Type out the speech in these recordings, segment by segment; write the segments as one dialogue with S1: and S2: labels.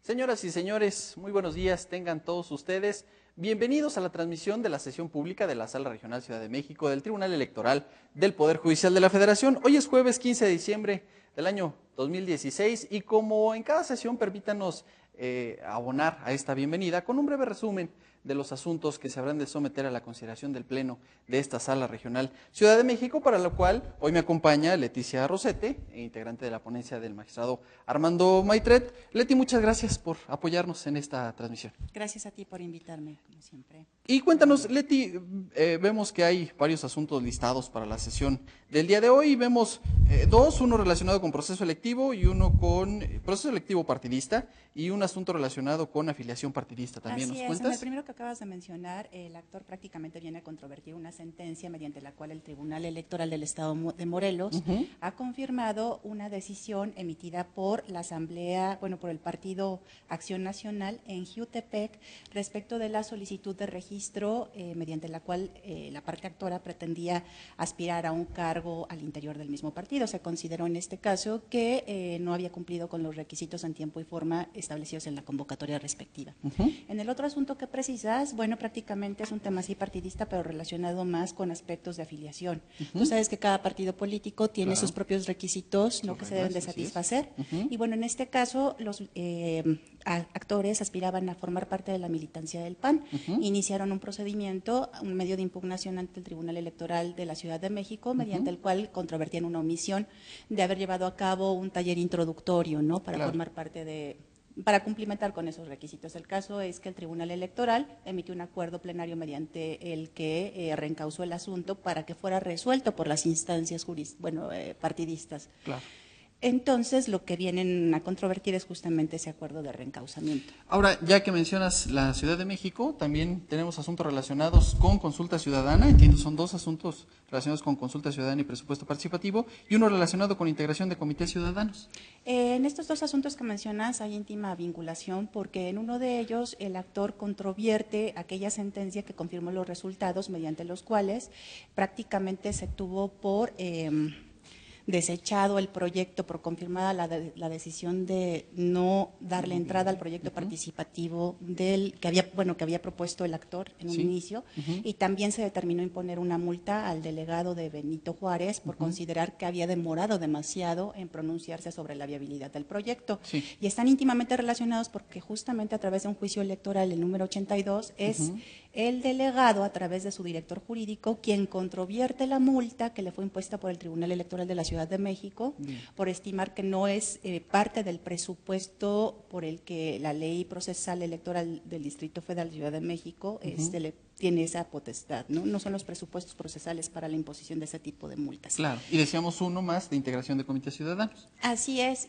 S1: Señoras y señores, muy buenos días, tengan todos ustedes. Bienvenidos a la transmisión de la sesión pública de la Sala Regional Ciudad de México del Tribunal Electoral del Poder Judicial de la Federación. Hoy es jueves 15 de diciembre del año 2016 y como en cada sesión permítanos abonar a esta bienvenida con un breve resumen de los asuntos que se habrán de someter a la consideración del Pleno de esta Sala Regional Ciudad de México, para lo cual hoy me acompaña Leticia Rosete, integrante de la ponencia del magistrado Armando Maitret. Leti, muchas gracias por apoyarnos en esta transmisión.
S2: Gracias a ti por invitarme, como siempre.
S1: Y cuéntanos, Leti, vemos que hay varios asuntos listados para la sesión del día de hoy. Vemos dos, uno relacionado con proceso electivo y uno con proceso electivo partidista y un asunto relacionado con afiliación partidista. ¿También
S2: Así
S1: nos
S2: es,
S1: cuentas?
S2: en el primero que acabas de mencionar, el actor prácticamente viene a controvertir una sentencia mediante la cual el Tribunal Electoral del Estado de Morelos ha confirmado una decisión emitida por la Asamblea, por el Partido Acción Nacional en Jiutepec respecto de la solicitud de registro mediante la cual la parte actora pretendía aspirar a un cargo al interior del mismo partido. Se consideró en este caso que no había cumplido con los requisitos en tiempo y forma establecidos en la convocatoria respectiva. En el otro asunto que precisas, prácticamente es un tema así partidista, pero relacionado más con aspectos de afiliación. Tú sabes que cada partido político tiene sus propios requisitos, ¿no?, que se deben de satisfacer. Y en este caso, los actores aspiraban a formar parte de la militancia del PAN. Iniciaron un procedimiento, un medio de impugnación ante el Tribunal Electoral de la Ciudad de México, mediante el cual controvertían una omisión de haber llevado a cabo un taller introductorio, ¿no?, para formar parte para cumplimentar con esos requisitos. El caso es que el Tribunal Electoral emitió un acuerdo plenario mediante el que reencausó el asunto para que fuera resuelto por las instancias partidistas.
S1: Claro.
S2: Entonces, lo que vienen a controvertir es justamente ese acuerdo de reencausamiento.
S1: Ahora, ya que mencionas la Ciudad de México, también tenemos asuntos relacionados con consulta ciudadana. Entiendo, son dos asuntos relacionados con consulta ciudadana y presupuesto participativo, y uno relacionado con integración de comités ciudadanos.
S2: En estos dos asuntos que mencionas hay íntima vinculación, porque en uno de ellos el actor controvierte aquella sentencia que confirmó los resultados mediante los cuales prácticamente se tuvo por desechado el proyecto, por confirmada la decisión de no darle entrada al proyecto participativo que había propuesto el actor en un inicio, y también se determinó imponer una multa al delegado de Benito Juárez por considerar que había demorado demasiado en pronunciarse sobre la viabilidad del proyecto. Y están íntimamente relacionados porque justamente a través de un juicio electoral, el número 82, es el delegado, a través de su director jurídico, quien controvierte la multa que le fue impuesta por el Tribunal Electoral de la Ciudad de México, por estimar que no es parte del presupuesto por el que la ley procesal electoral del Distrito Federal de Ciudad de México tiene esa potestad, ¿no? No son los presupuestos procesales para la imposición de ese tipo de multas.
S1: Claro, y decíamos uno más de integración de comités ciudadanos.
S2: Así es.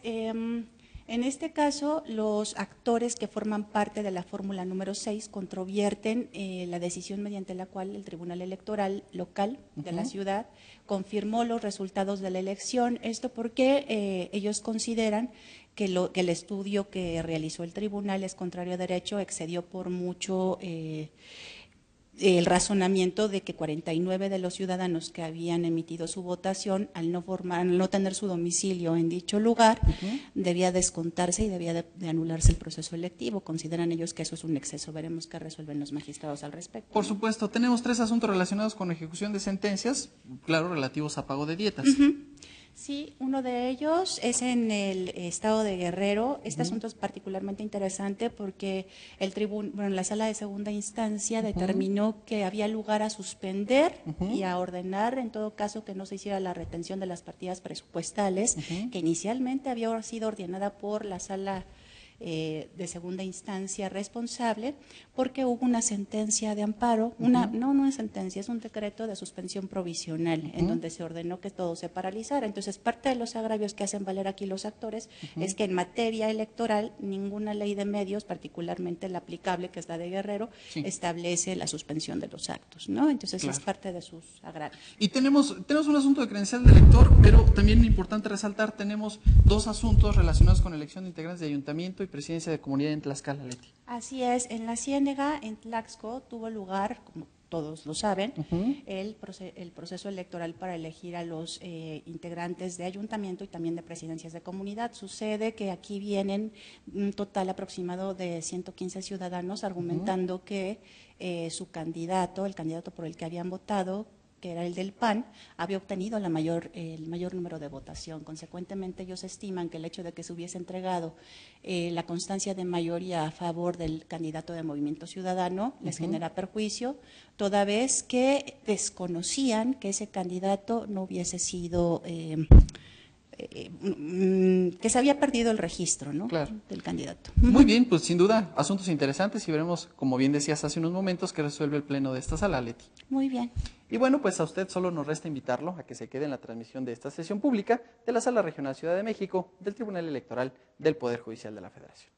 S2: En este caso, los actores que forman parte de la fórmula número 6 controvierten la decisión mediante la cual el Tribunal Electoral local de la ciudad confirmó los resultados de la elección. Esto porque ellos consideran que el estudio que realizó el tribunal es contrario a derecho, excedió por mucho el razonamiento de que 49 de los ciudadanos que habían emitido su votación, al no tener su domicilio en dicho lugar, debía descontarse y debía de anularse el proceso electivo. Consideran ellos que eso es un exceso. Veremos qué resuelven los magistrados al respecto.
S1: Por supuesto, tenemos tres asuntos relacionados con ejecución de sentencias, claro, relativos a pago de dietas.
S2: Sí, uno de ellos es en el estado de Guerrero. Este asunto es particularmente interesante porque la sala de segunda instancia determinó que había lugar a suspender y a ordenar, en todo caso, que no se hiciera la retención de las partidas presupuestales, que inicialmente había sido ordenada por la sala de segunda instancia responsable, porque hubo una sentencia de amparo, no es sentencia, es un decreto de suspensión provisional, en donde se ordenó que todo se paralizara. Entonces, parte de los agravios que hacen valer aquí los actores es que en materia electoral ninguna ley de medios, particularmente la aplicable, que es la de Guerrero, establece la suspensión de los actos, ¿no? Entonces, es parte de sus agravios.
S1: Y tenemos un asunto de credencial de elector, pero también importante resaltar, tenemos dos asuntos relacionados con elección de integrantes de ayuntamiento y presidencia de comunidad en Tlaxcala, Leti.
S2: Así es, en la Ciénega, en Tlaxco, tuvo lugar, como todos lo saben, el proceso electoral para elegir a los integrantes de ayuntamiento y también de presidencias de comunidad. Sucede que aquí vienen un total aproximado de 115 ciudadanos argumentando que su candidato, el candidato por el que habían votado, que era el del PAN, había obtenido el mayor número de votación. Consecuentemente, ellos estiman que el hecho de que se hubiese entregado la constancia de mayoría a favor del candidato de Movimiento Ciudadano les genera perjuicio, toda vez que desconocían que ese candidato no hubiese sido… que se había perdido el registro, ¿no?
S1: Claro.
S2: Del candidato.
S1: Muy bien, pues sin duda, asuntos interesantes y veremos, como bien decías hace unos momentos, que resuelve el pleno de esta sala, Leti.
S2: Muy bien.
S1: Y bueno, pues a usted solo nos resta invitarlo a que se quede en la transmisión de esta sesión pública de la Sala Regional Ciudad de México del Tribunal Electoral del Poder Judicial de la Federación.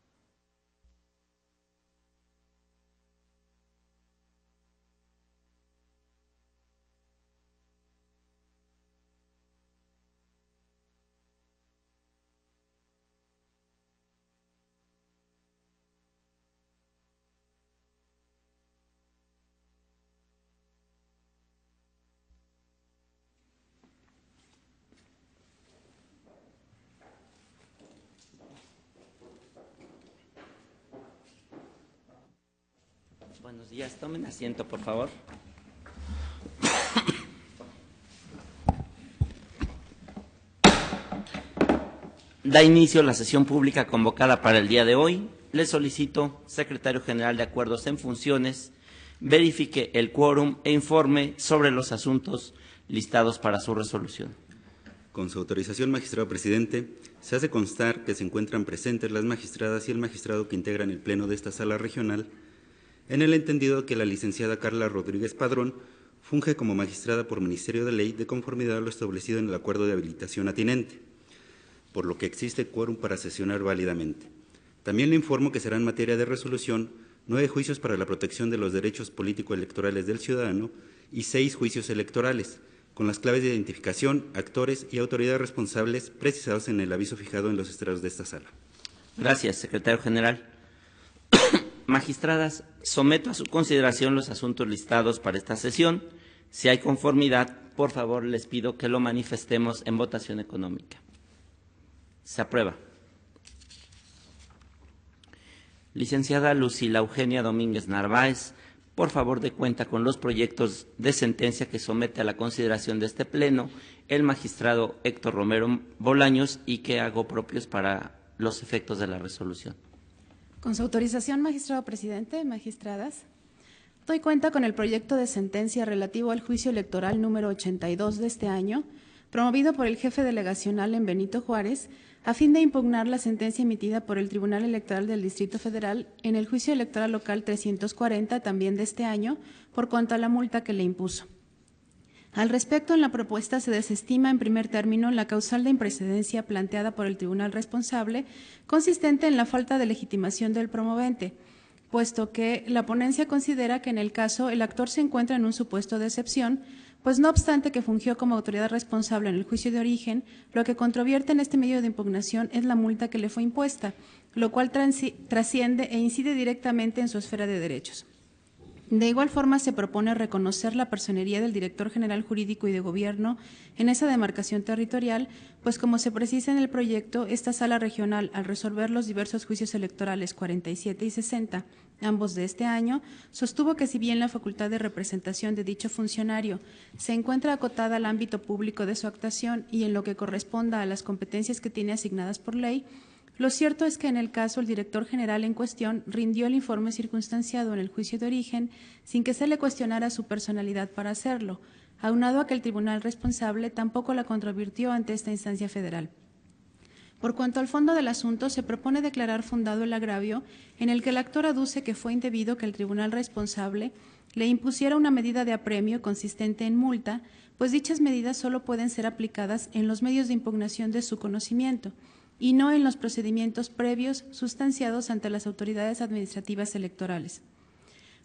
S3: Buenos días, tomen asiento, por favor. Da inicio la sesión pública convocada para el día de hoy. Le solicito, secretario general de Acuerdos en Funciones, verifique el quórum e informe sobre los asuntos listados para su resolución.
S4: Con su autorización, magistrado presidente, se hace constar que se encuentran presentes las magistradas y el magistrado que integran el pleno de esta sala regional, en el entendido que la licenciada Carla Rodríguez Padrón funge como magistrada por Ministerio de Ley de conformidad a lo establecido en el acuerdo de habilitación atinente, por lo que existe quórum para sesionar válidamente. También le informo que será en materia de resolución 9 juicios para la protección de los derechos político-electorales del ciudadano y 6 juicios electorales, con las claves de identificación, actores y autoridades responsables precisados en el aviso fijado en los estrados de esta sala.
S3: Gracias, secretario general. Magistradas, someto a su consideración los asuntos listados para esta sesión. Si hay conformidad, por favor, les pido que lo manifestemos en votación económica. Se aprueba. Licenciada Lucila Eugenia Domínguez Narváez, por favor, dé cuenta con los proyectos de sentencia que somete a la consideración de este Pleno el magistrado Héctor Romero Bolaños y que hago propios para los efectos de la resolución.
S5: Con su autorización, magistrado presidente, magistradas, doy cuenta con el proyecto de sentencia relativo al juicio electoral número 82 de este año, promovido por el jefe delegacional en Benito Juárez, a fin de impugnar la sentencia emitida por el Tribunal Electoral del Distrito Federal en el juicio electoral local 340, también de este año, por cuanto a la multa que le impuso. Al respecto, en la propuesta se desestima en primer término la causal de imprecedencia planteada por el tribunal responsable, consistente en la falta de legitimación del promovente, puesto que la ponencia considera que en el caso el actor se encuentra en un supuesto de excepción, pues no obstante que fungió como autoridad responsable en el juicio de origen, lo que controvierte en este medio de impugnación es la multa que le fue impuesta, lo cual trasciende e incide directamente en su esfera de derechos. De igual forma, se propone reconocer la personería del director general jurídico y de gobierno en esa demarcación territorial, pues como se precisa en el proyecto, esta sala regional, al resolver los diversos juicios electorales 47 y 60, ambos de este año, sostuvo que si bien la facultad de representación de dicho funcionario se encuentra acotada al ámbito público de su actuación y en lo que corresponda a las competencias que tiene asignadas por ley, lo cierto es que en el caso el director general en cuestión rindió el informe circunstanciado en el juicio de origen sin que se le cuestionara su personalidad para hacerlo, aunado a que el tribunal responsable tampoco la controvirtió ante esta instancia federal. Por cuanto al fondo del asunto, se propone declarar fundado el agravio en el que el actor aduce que fue indebido que el tribunal responsable le impusiera una medida de apremio consistente en multa, pues dichas medidas solo pueden ser aplicadas en los medios de impugnación de su conocimiento, y no en los procedimientos previos sustanciados ante las autoridades administrativas electorales.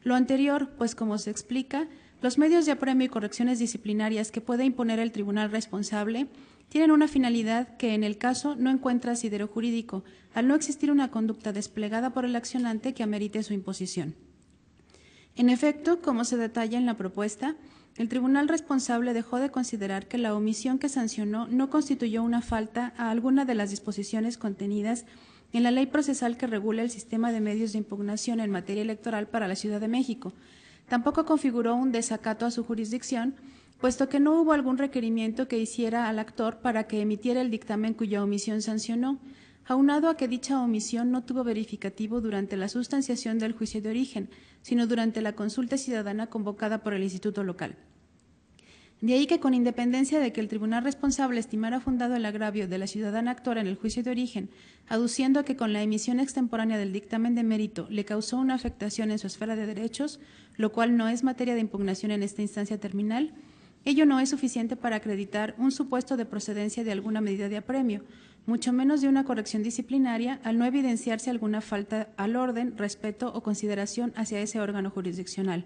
S5: Lo anterior, pues como se explica, los medios de apremio y correcciones disciplinarias que puede imponer el tribunal responsable tienen una finalidad que en el caso no encuentra asidero jurídico, al no existir una conducta desplegada por el accionante que amerite su imposición. En efecto, como se detalla en la propuesta, el tribunal responsable dejó de considerar que la omisión que sancionó no constituyó una falta a alguna de las disposiciones contenidas en la ley procesal que regula el sistema de medios de impugnación en materia electoral para la Ciudad de México. Tampoco configuró un desacato a su jurisdicción, puesto que no hubo algún requerimiento que hiciera al actor para que emitiera el dictamen cuya omisión sancionó, aunado a que dicha omisión no tuvo verificativo durante la sustanciación del juicio de origen, sino durante la consulta ciudadana convocada por el Instituto Local. De ahí que, con independencia de que el tribunal responsable estimara fundado el agravio de la ciudadana actora en el juicio de origen, aduciendo que con la emisión extemporánea del dictamen de mérito le causó una afectación en su esfera de derechos, lo cual no es materia de impugnación en esta instancia terminal, ello no es suficiente para acreditar un supuesto de procedencia de alguna medida de apremio, mucho menos de una corrección disciplinaria, al no evidenciarse alguna falta al orden, respeto o consideración hacia ese órgano jurisdiccional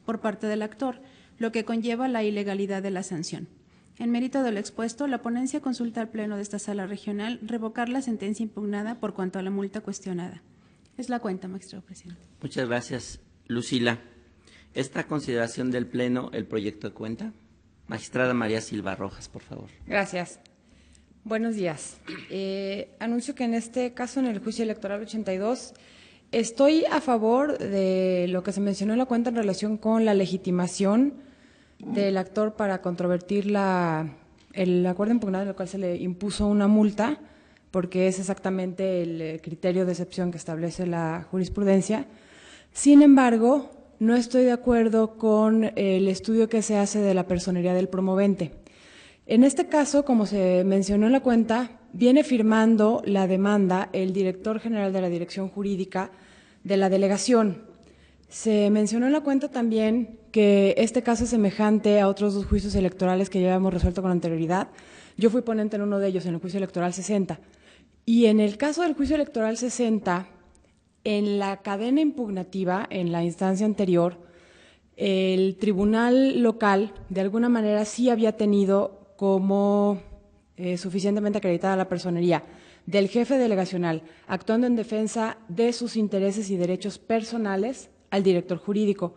S5: por parte del actor, lo que conlleva la ilegalidad de la sanción. En mérito de lo expuesto, la ponencia consulta al Pleno de esta Sala Regional revocar la sentencia impugnada por cuanto a la multa cuestionada. Es la cuenta, magistrado presidente.
S3: Muchas gracias, Lucila. Esta consideración del Pleno, el proyecto de cuenta. Magistrada María Silva Rojas, por favor.
S6: Gracias. Buenos días. Anuncio que en este caso, en el juicio electoral 82, estoy a favor de lo que se mencionó en la cuenta en relación con la legitimación del actor para controvertir el acuerdo impugnado en el cual se le impuso una multa, porque es exactamente el criterio de excepción que establece la jurisprudencia. Sin embargo, no estoy de acuerdo con el estudio que se hace de la personería del promovente. En este caso, como se mencionó en la cuenta, viene firmando la demanda el director general de la Dirección Jurídica de la delegación. Se mencionó en la cuenta también que este caso es semejante a otros dos juicios electorales que ya hemos resuelto con anterioridad. Yo fui ponente en uno de ellos, en el juicio electoral 60. Y en el caso del juicio electoral 60, en la cadena impugnativa, en la instancia anterior, el tribunal local de alguna manera sí había tenido como suficientemente acreditada la personería del jefe delegacional, actuando en defensa de sus intereses y derechos personales al director jurídico.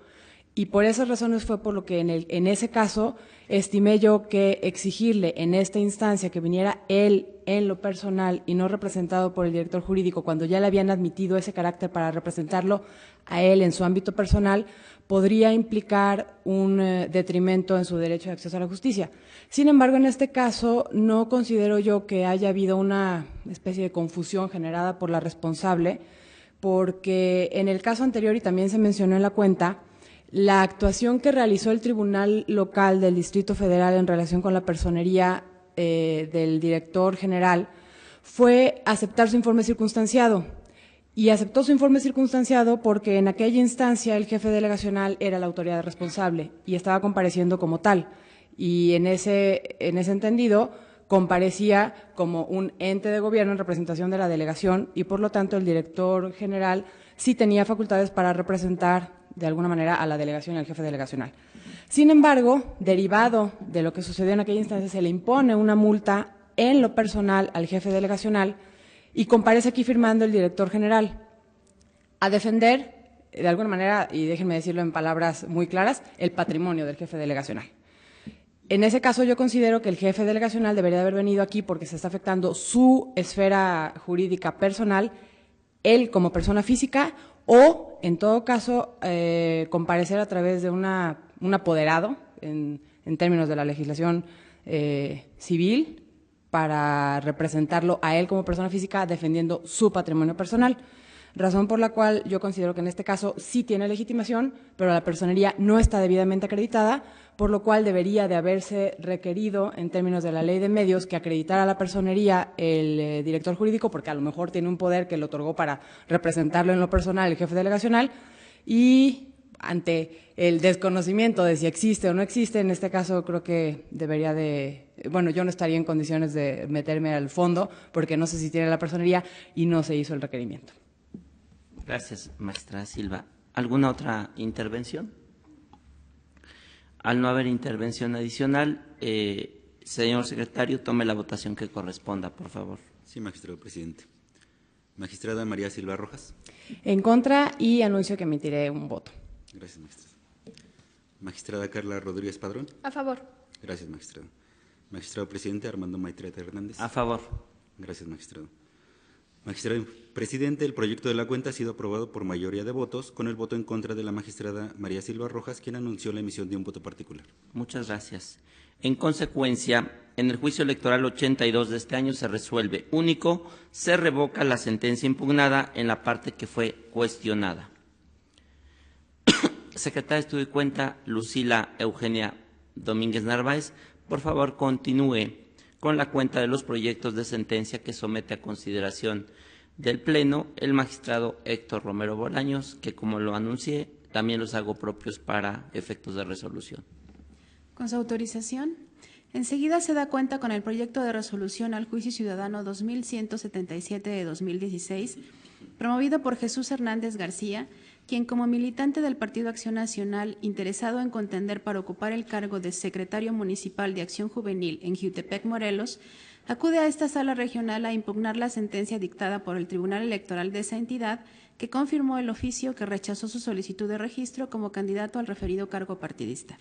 S6: Y por esas razones fue por lo que en ese caso estimé yo que exigirle en esta instancia que viniera él en lo personal y no representado por el director jurídico, cuando ya le habían admitido ese carácter para representarlo a él en su ámbito personal, podría implicar un detrimento en su derecho de acceso a la justicia. Sin embargo, en este caso no considero yo que haya habido una especie de confusión generada por la responsable, porque en el caso anterior, y también se mencionó en la cuenta, la actuación que realizó el Tribunal Local del Distrito Federal en relación con la personería del director general fue aceptar su informe circunstanciado. Y aceptó su informe circunstanciado porque en aquella instancia el jefe delegacional era la autoridad responsable y estaba compareciendo como tal. Y en ese entendido comparecía como un ente de gobierno en representación de la delegación y por lo tanto el director general sí tenía facultades para representar de alguna manera a la delegación y al jefe delegacional. Sin embargo, derivado de lo que sucedió en aquella instancia, se le impone una multa en lo personal al jefe delegacional y comparece aquí firmando el director general a defender, de alguna manera, y déjenme decirlo en palabras muy claras, el patrimonio del jefe delegacional. En ese caso yo considero que el jefe delegacional debería haber venido aquí porque se está afectando su esfera jurídica personal, él como persona física, o, en todo caso, comparecer a través de un apoderado, en términos de la legislación civil, para representarlo a él como persona física defendiendo su patrimonio personal. Razón por la cual yo considero que en este caso sí tiene legitimación, pero la personería no está debidamente acreditada, por lo cual debería de haberse requerido, en términos de la ley de medios, que acreditara a la personería el director jurídico, porque a lo mejor tiene un poder que le otorgó para representarlo en lo personal el jefe delegacional, y ante el desconocimiento de si existe o no existe, en este caso creo que debería de, bueno, yo no estaría en condiciones de meterme al fondo, porque no sé si tiene la personería y no se hizo el requerimiento.
S3: Gracias, magistrada Silva. ¿Alguna otra intervención? Al no haber intervención adicional, señor secretario, tome la votación que corresponda, por favor.
S4: Sí, magistrado presidente. Magistrada María Silva Rojas.
S6: En contra y anuncio que emitiré un voto.
S4: Gracias, magistrado. Magistrada Carla Rodríguez Padrón.
S5: A favor.
S4: Gracias, magistrado. Magistrado presidente Armando Maitreta Hernández.
S3: A favor.
S4: Gracias, magistrado. Magistrado presidente, el proyecto de la cuenta ha sido aprobado por mayoría de votos, con el voto en contra de la magistrada María Silva Rojas, quien anunció la emisión de un voto particular.
S3: Muchas gracias. En consecuencia, en el juicio electoral 82 de este año se resuelve único, se revoca la sentencia impugnada en la parte que fue cuestionada. Secretaria de Estudio y Cuenta, Lucila Eugenia Domínguez Narváez, por favor continúe con la cuenta de los proyectos de sentencia que somete a consideración del Pleno el magistrado Héctor Romero Bolaños, que como lo anuncié, también los hago propios para efectos de resolución.
S5: Con su autorización, enseguida se da cuenta con el proyecto de resolución al juicio ciudadano 2177 de 2016, promovido por Jesús Hernández García, quien como militante del Partido Acción Nacional, interesado en contender para ocupar el cargo de secretario municipal de Acción Juvenil en Jiutepec, Morelos, acude a esta sala regional a impugnar la sentencia dictada por el Tribunal Electoral de esa entidad, que confirmó el oficio que rechazó su solicitud de registro como candidato al referido cargo partidista.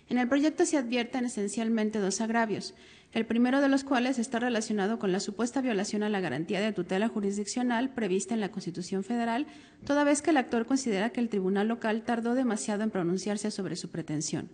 S5: En el proyecto se advierten esencialmente dos agravios, el primero de los cuales está relacionado con la supuesta violación a la garantía de tutela jurisdiccional prevista en la Constitución Federal, toda vez que el actor considera que el tribunal local tardó demasiado en pronunciarse sobre su pretensión.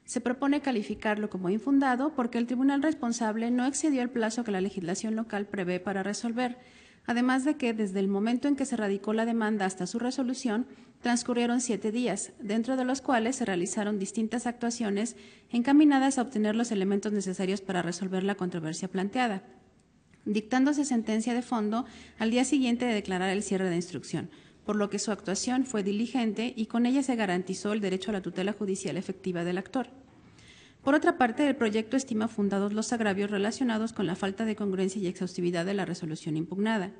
S5: Se propone calificarlo como infundado porque el tribunal responsable no excedió el plazo que la legislación local prevé para resolver, además de que desde el momento en que se radicó la demanda hasta su resolución, transcurrieron 7 días, dentro de los cuales se realizaron distintas actuaciones encaminadas a obtener los elementos necesarios para resolver la controversia planteada, dictándose sentencia de fondo al día siguiente de declarar el cierre de instrucción, por lo que su actuación fue diligente y con ella se garantizó el derecho a la tutela judicial efectiva del actor. Por otra parte, el proyecto estima fundados los agravios relacionados con la falta de congruencia y exhaustividad de la resolución impugnada.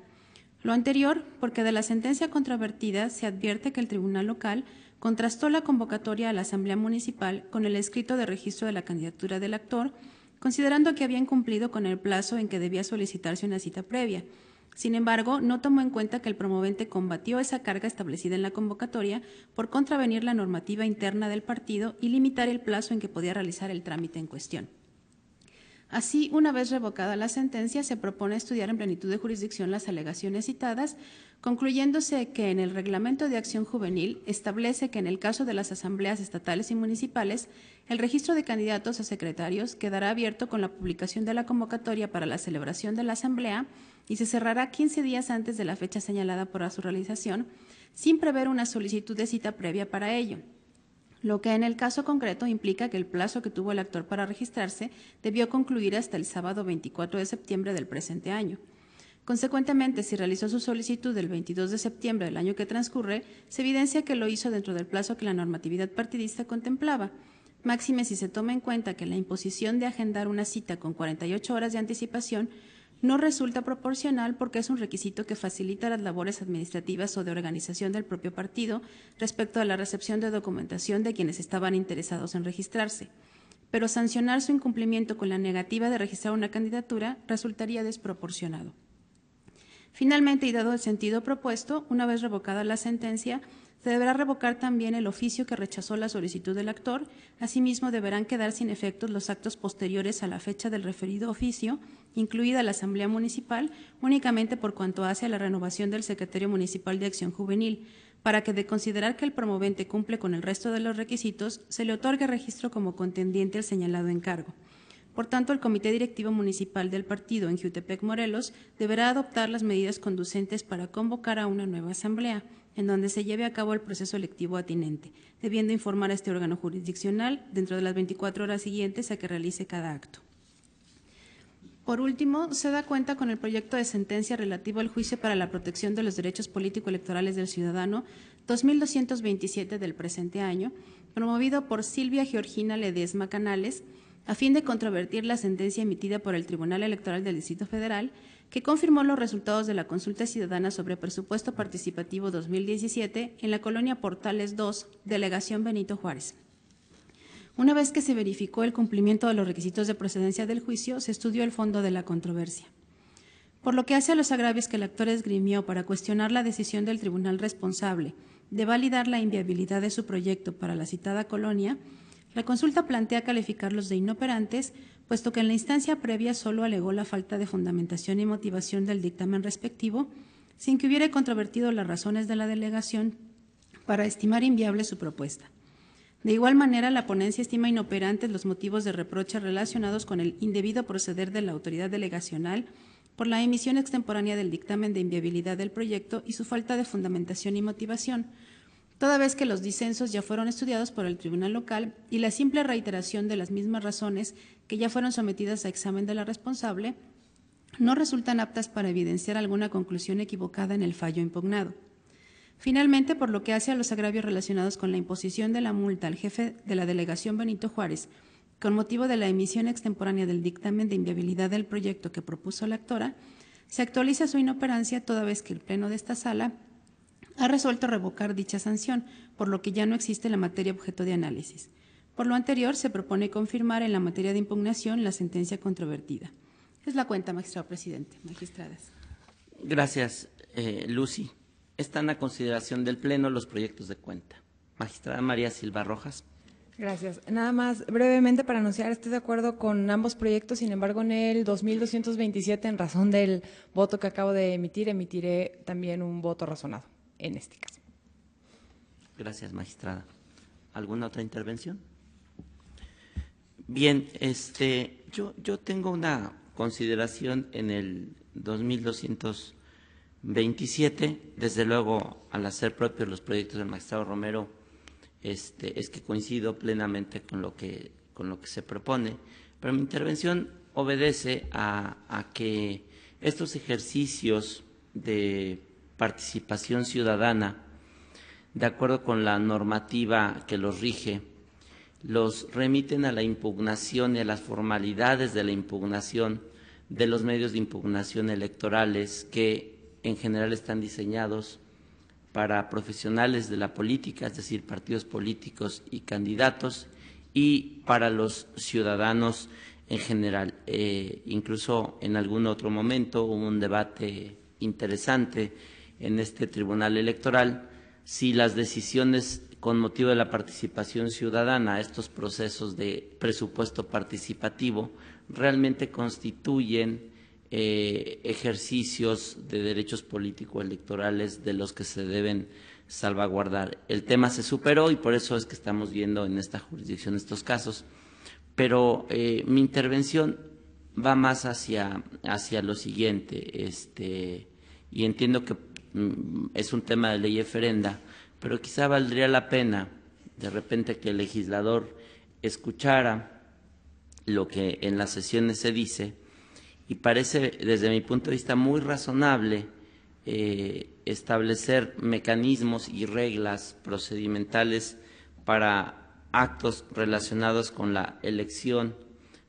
S5: Lo anterior, porque de la sentencia controvertida se advierte que el tribunal local contrastó la convocatoria a la Asamblea Municipal con el escrito de registro de la candidatura del actor, considerando que habían cumplido con el plazo en que debía solicitarse una cita previa. Sin embargo, no tomó en cuenta que el promovente combatió esa carga establecida en la convocatoria por contravenir la normativa interna del partido y limitar el plazo en que podía realizar el trámite en cuestión. Así, una vez revocada la sentencia, se propone estudiar en plenitud de jurisdicción las alegaciones citadas, concluyéndose que en el Reglamento de Acción Juvenil establece que en el caso de las asambleas estatales y municipales, el registro de candidatos a secretarios quedará abierto con la publicación de la convocatoria para la celebración de la asamblea y se cerrará 15 días antes de la fecha señalada para su realización, sin prever una solicitud de cita previa para ello, lo que en el caso concreto implica que el plazo que tuvo el actor para registrarse debió concluir hasta el sábado 24 de septiembre del presente año. Consecuentemente, si realizó su solicitud el 22 de septiembre del año que transcurre, se evidencia que lo hizo dentro del plazo que la normatividad partidista contemplaba, máxime si se toma en cuenta que la imposición de agendar una cita con 48 horas de anticipación no resulta proporcional porque es un requisito que facilita las labores administrativas o de organización del propio partido respecto a la recepción de documentación de quienes estaban interesados en registrarse. Pero sancionar su incumplimiento con la negativa de registrar una candidatura resultaría desproporcionado. Finalmente, y dado el sentido propuesto, una vez revocada la sentencia, se deberá revocar también el oficio que rechazó la solicitud del actor. Asimismo, deberán quedar sin efectos los actos posteriores a la fecha del referido oficio, incluida la Asamblea Municipal, únicamente por cuanto hace a la renovación del Secretario Municipal de Acción Juvenil, para que, de considerar que el promovente cumple con el resto de los requisitos, se le otorgue registro como contendiente al señalado encargo. Por tanto, el Comité Directivo Municipal del Partido en Jiutepec, Morelos, deberá adoptar las medidas conducentes para convocar a una nueva asamblea, en donde se lleve a cabo el proceso electivo atinente, debiendo informar a este órgano jurisdiccional dentro de las 24 horas siguientes a que realice cada acto. Por último, se da cuenta con el proyecto de sentencia relativo al juicio para la protección de los derechos político-electorales del ciudadano 2227 del presente año, promovido por Silvia Georgina Ledesma Canales, a fin de controvertir la sentencia emitida por el Tribunal Electoral del Distrito Federal, que confirmó los resultados de la consulta ciudadana sobre presupuesto participativo 2017 en la colonia Portales 2, Delegación Benito Juárez. Una vez que se verificó el cumplimiento de los requisitos de procedencia del juicio, se estudió el fondo de la controversia. Por lo que hace a los agravios que el actor esgrimió para cuestionar la decisión del tribunal responsable, de validar la inviabilidad de su proyecto para la citada colonia, la consulta plantea calificarlos de inoperantes, puesto que en la instancia previa solo alegó la falta de fundamentación y motivación del dictamen respectivo, sin que hubiera controvertido las razones de la delegación para estimar inviable su propuesta. De igual manera, la ponencia estima inoperantes los motivos de reproche relacionados con el indebido proceder de la autoridad delegacional por la emisión extemporánea del dictamen de inviabilidad del proyecto y su falta de fundamentación y motivación, toda vez que los disensos ya fueron estudiados por el tribunal local y la simple reiteración de las mismas razones que ya fueron sometidas a examen de la responsable no resultan aptas para evidenciar alguna conclusión equivocada en el fallo impugnado. Finalmente, por lo que hace a los agravios relacionados con la imposición de la multa al jefe de la delegación Benito Juárez, con motivo de la emisión extemporánea del dictamen de inviabilidad del proyecto que propuso la actora, se actualiza su inoperancia toda vez que el Pleno de esta Sala ha resuelto revocar dicha sanción, por lo que ya no existe la materia objeto de análisis. Por lo anterior, se propone confirmar en la materia de impugnación la sentencia controvertida. Es la cuenta, magistrado presidente. Magistradas.
S3: Gracias, Lucy. Están a consideración del Pleno los proyectos de cuenta. Magistrada María Silva Rojas.
S6: Gracias. Nada más brevemente para anunciar, estoy de acuerdo con ambos proyectos, sin embargo, en el 2227, en razón del voto que acabo de emitir, emitiré también un voto razonado en este caso.
S3: Gracias, magistrada. ¿Alguna otra intervención? Bien, yo tengo una consideración en el 2227, desde luego, al hacer propios los proyectos del magistrado Romero, es que coincido plenamente con lo que se propone, pero mi intervención obedece a que estos ejercicios de participación ciudadana, de acuerdo con la normativa que los rige, los remiten a la impugnación y a las formalidades de la impugnación de los medios de impugnación electorales que en general están diseñados para profesionales de la política, es decir, partidos políticos y candidatos, y para los ciudadanos en general. Incluso en algún otro momento hubo un debate interesante en este tribunal electoral si las decisiones con motivo de la participación ciudadana, estos procesos de presupuesto participativo, realmente constituyen ejercicios de derechos político-electorales de los que se deben salvaguardar. El tema se superó y por eso es que estamos viendo en esta jurisdicción estos casos, pero mi intervención va más hacia lo siguiente, y entiendo que es un tema de ley eferenda, pero quizá valdría la pena de repente que el legislador escuchara lo que en las sesiones se dice, y parece desde mi punto de vista muy razonable establecer mecanismos y reglas procedimentales para actos relacionados con la elección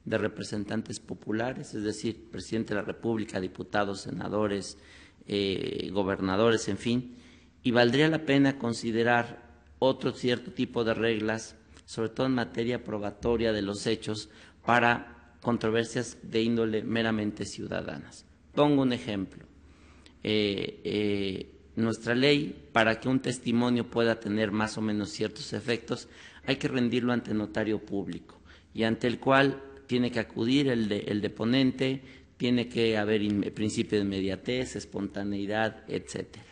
S3: de representantes populares, es decir, presidente de la República, diputados, senadores, gobernadores, en fin, y valdría la pena considerar otro cierto tipo de reglas, sobre todo en materia probatoria de los hechos, para controversias de índole meramente ciudadanas. Pongo un ejemplo. Nuestra ley, para que un testimonio pueda tener más o menos ciertos efectos, hay que rendirlo ante notario público, y ante el cual tiene que acudir el deponente, tiene que haber principio de inmediatez, espontaneidad, etcétera.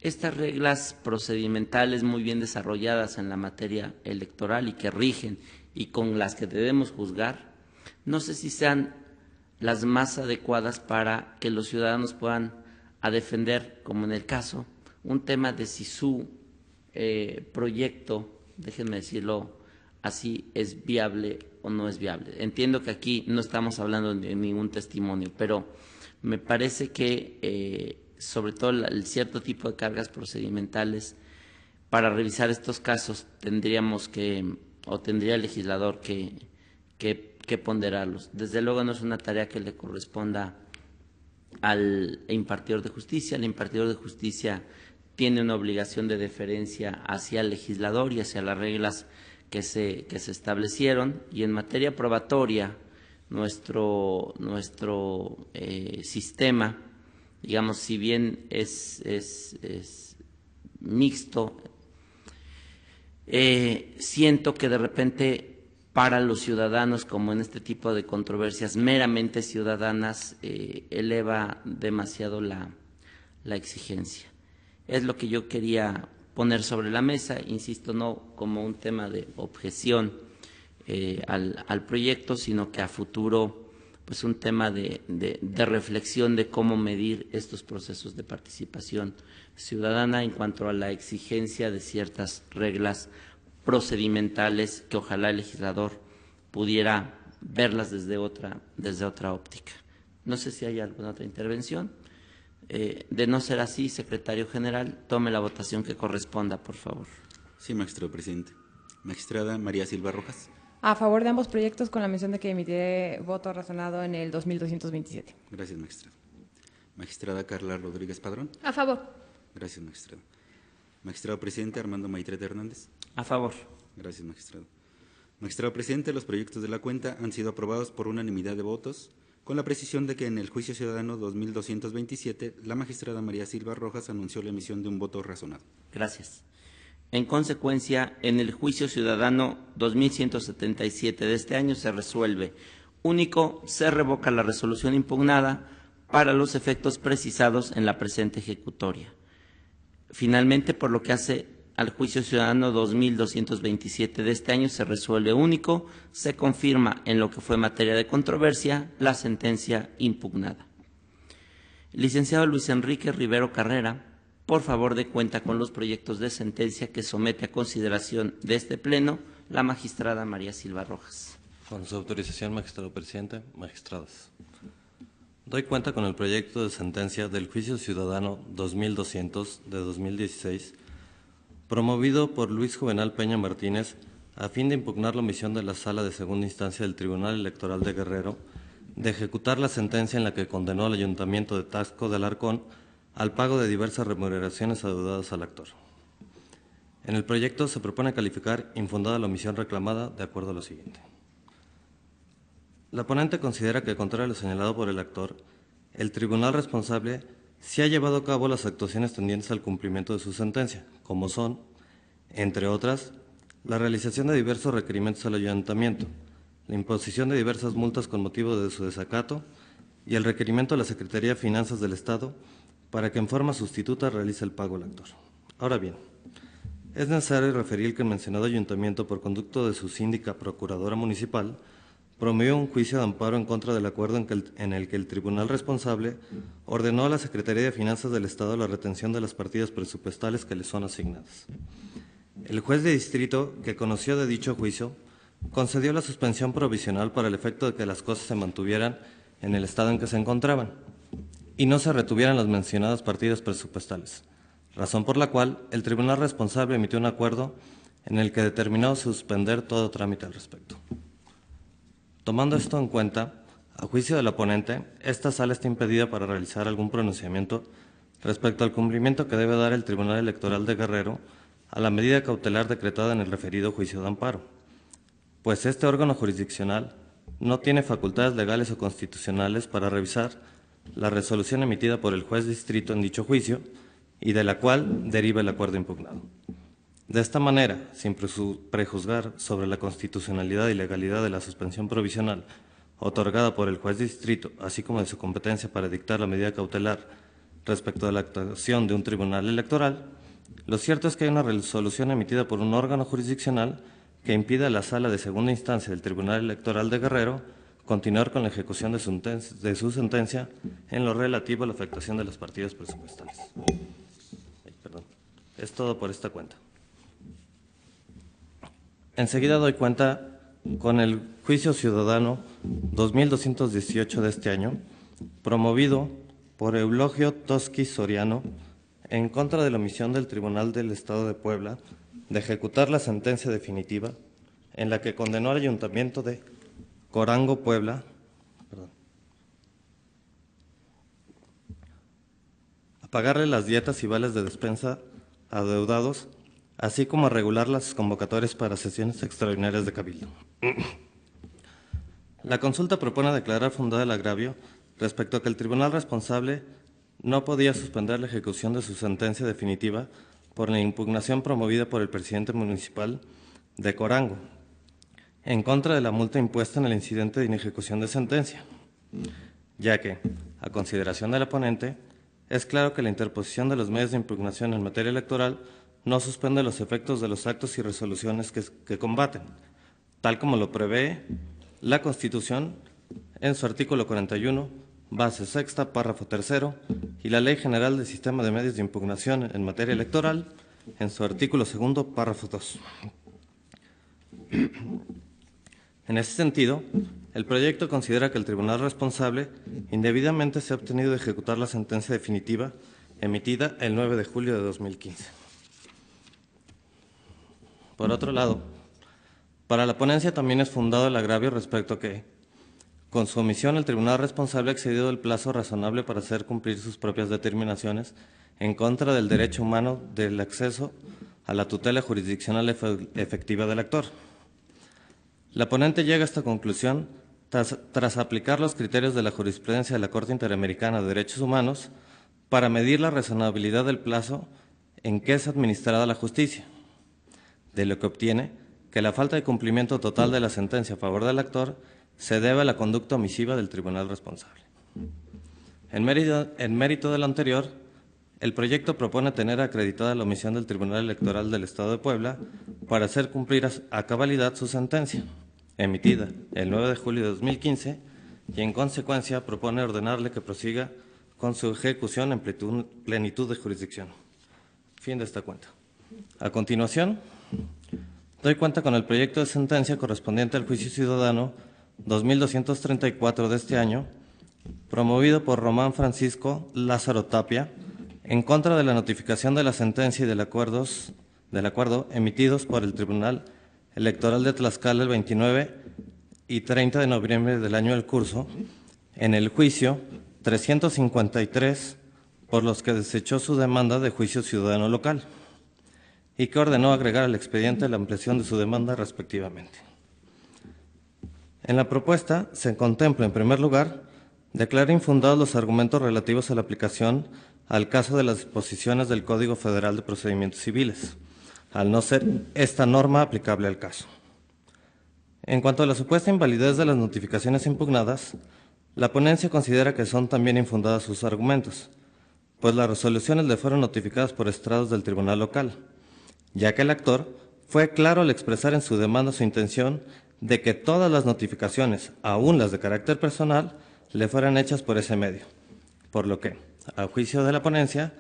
S3: Estas reglas procedimentales muy bien desarrolladas en la materia electoral y que rigen y con las que debemos juzgar, no sé si sean las más adecuadas para que los ciudadanos puedan defender, como en el caso, un tema de si su proyecto, déjenme decirlo así, es viable o no es viable. Entiendo que aquí no estamos hablando de ningún testimonio, pero me parece que sobre todo el cierto tipo de cargas procedimentales, para revisar estos casos tendríamos que, o tendría el legislador que ponderarlos. Desde luego no es una tarea que le corresponda al impartidor de justicia. El impartidor de justicia tiene una obligación de deferencia hacia el legislador y hacia las reglas que se establecieron, y en materia probatoria nuestro sistema, digamos, si bien es mixto Siento que de repente para los ciudadanos, como en este tipo de controversias meramente ciudadanas, eleva demasiado la exigencia. Es lo que yo quería poner sobre la mesa, insisto, no como un tema de objeción al proyecto, sino que a futuro pues un tema de reflexión de cómo medir estos procesos de participación ciudadana en cuanto a la exigencia de ciertas reglas procedimentales que ojalá el legislador pudiera verlas desde otra óptica. No sé si hay alguna otra intervención. De no ser así, secretario general, tome la votación que corresponda, por favor.
S4: Sí, magistrado presidente. Magistrada María Silva Rojas.
S6: A favor de ambos proyectos, con la mención de que emitiré voto razonado en el 2227.
S4: Gracias, magistrado. Magistrada Carla Rodríguez Padrón.
S7: A favor.
S4: Gracias, magistrado. Magistrado presidente Armando Maitreta Hernández.
S3: A favor.
S4: Gracias, magistrado. Magistrado presidente, los proyectos de la cuenta han sido aprobados por unanimidad de votos, con la precisión de que en el juicio ciudadano 2227, la magistrada María Silva Rojas anunció la emisión de un voto razonado.
S3: Gracias. En consecuencia, en el juicio ciudadano 2177 de este año se resuelve. Único, se revoca la resolución impugnada para los efectos precisados en la presente ejecutoria. Finalmente, por lo que hace al juicio ciudadano 2227 de este año, se resuelve único, se confirma en lo que fue materia de controversia la sentencia impugnada. Licenciado Luis Enrique Rivero Carrera, por favor dé cuenta con los proyectos de sentencia que somete a consideración de este Pleno la magistrada María Silva Rojas.
S8: Con su autorización, magistrado presidente, magistradas. Doy cuenta con el proyecto de sentencia del Juicio Ciudadano 2200 de 2016, promovido por Luis Juvenal Peña Martínez, a fin de impugnar la omisión de la Sala de Segunda Instancia del Tribunal Electoral de Guerrero de ejecutar la sentencia en la que condenó al Ayuntamiento de Taxco de Alarcón al pago de diversas remuneraciones adeudadas al actor. En el proyecto se propone calificar infundada la omisión reclamada de acuerdo a lo siguiente. La ponente considera que, contrario a lo señalado por el actor, el tribunal responsable sí ha llevado a cabo las actuaciones tendientes al cumplimiento de su sentencia, como son, entre otras, la realización de diversos requerimientos al ayuntamiento, la imposición de diversas multas con motivo de su desacato y el requerimiento a la Secretaría de Finanzas del Estado para que en forma sustituta realice el pago al actor. Ahora bien, es necesario referir que el mencionado ayuntamiento, por conducto de su síndica procuradora municipal, promovió un juicio de amparo en contra del acuerdo en el que el tribunal responsable ordenó a la Secretaría de Finanzas del Estado la retención de las partidas presupuestales que le son asignadas. El juez de distrito, que conoció de dicho juicio, concedió la suspensión provisional para el efecto de que las cosas se mantuvieran en el estado en que se encontraban y no se retuvieran las mencionadas partidas presupuestales, razón por la cual el tribunal responsable emitió un acuerdo en el que determinó suspender todo trámite al respecto. Tomando esto en cuenta, a juicio de la ponente, esta sala está impedida para realizar algún pronunciamiento respecto al cumplimiento que debe dar el Tribunal Electoral de Guerrero a la medida cautelar decretada en el referido juicio de amparo, pues este órgano jurisdiccional no tiene facultades legales o constitucionales para revisar la resolución emitida por el juez distrito en dicho juicio y de la cual deriva el acuerdo impugnado. De esta manera, sin prejuzgar sobre la constitucionalidad y legalidad de la suspensión provisional otorgada por el juez distrito, así como de su competencia para dictar la medida cautelar respecto de la actuación de un tribunal electoral, lo cierto es que hay una resolución emitida por un órgano jurisdiccional que impide a la Sala de Segunda Instancia del Tribunal Electoral de Guerrero continuar con la ejecución de su sentencia en lo relativo a la afectación de las partidas presupuestales. Es todo por esta cuenta. Enseguida doy cuenta con el Juicio Ciudadano 2218 de este año, promovido por Eulogio Tosqui Soriano, en contra de la omisión del Tribunal del Estado de Puebla de ejecutar la sentencia definitiva en la que condenó al Ayuntamiento de Corango, Puebla, a pagarle las dietas y vales de despensa a adeudados, así como a regular las convocatorias para sesiones extraordinarias de cabildo. La consulta propone declarar fundado el agravio respecto a que el tribunal responsable no podía suspender la ejecución de su sentencia definitiva por la impugnación promovida por el presidente municipal de Corango, en contra de la multa impuesta en el incidente de inejecución de sentencia, ya que, a consideración de la ponente, es claro que la interposición de los medios de impugnación en materia electoral no suspende los efectos de los actos y resoluciones que combaten, tal como lo prevé la Constitución en su artículo 41, base sexta, párrafo tercero, y la Ley General del Sistema de Medios de Impugnación en materia electoral en su artículo segundo, párrafo 2. En ese sentido, el proyecto considera que el tribunal responsable indebidamente se ha obtenido de ejecutar la sentencia definitiva emitida el 9 de julio de 2015. Por otro lado, para la ponencia también es fundado el agravio respecto a que, con su omisión, el tribunal responsable ha excedido el plazo razonable para hacer cumplir sus propias determinaciones en contra del derecho humano del acceso a la tutela jurisdiccional efectiva del actor. La ponente llega a esta conclusión tras aplicar los criterios de la jurisprudencia de la Corte Interamericana de Derechos Humanos para medir la razonabilidad del plazo en que es administrada la justicia, de lo que obtiene que la falta de cumplimiento total de la sentencia a favor del actor se debe a la conducta omisiva del tribunal responsable. En mérito de lo anterior, el proyecto propone tener acreditada la omisión del Tribunal Electoral del Estado de Puebla para hacer cumplir a cabalidad su sentencia, emitida el 9 de julio de 2015, y en consecuencia propone ordenarle que prosiga con su ejecución en plenitud de jurisdicción. Fin de esta cuenta. A continuación, doy cuenta con el proyecto de sentencia correspondiente al juicio ciudadano 2234 de este año, promovido por Román Francisco Lázaro Tapia, en contra de la notificación de la sentencia y del acuerdo emitidos por el Tribunal Electoral de Tlaxcala el 29 y 30 de noviembre del año del curso, en el juicio 353, por los que desechó su demanda de juicio ciudadano local y que ordenó agregar al expediente la ampliación de su demanda respectivamente. En la propuesta se contempla, en primer lugar, declarar infundados los argumentos relativos a la aplicación al caso de las disposiciones del Código Federal de Procedimientos Civiles, al no ser esta norma aplicable al caso. En cuanto a la supuesta invalidez de las notificaciones impugnadas, la ponencia considera que son también infundadas sus argumentos, pues las resoluciones le fueron notificadas por estrados del tribunal local, ya que el actor fue claro al expresar en su demanda su intención de que todas las notificaciones, aún las de carácter personal, le fueran hechas por ese medio, por lo que, a juicio de la ponencia,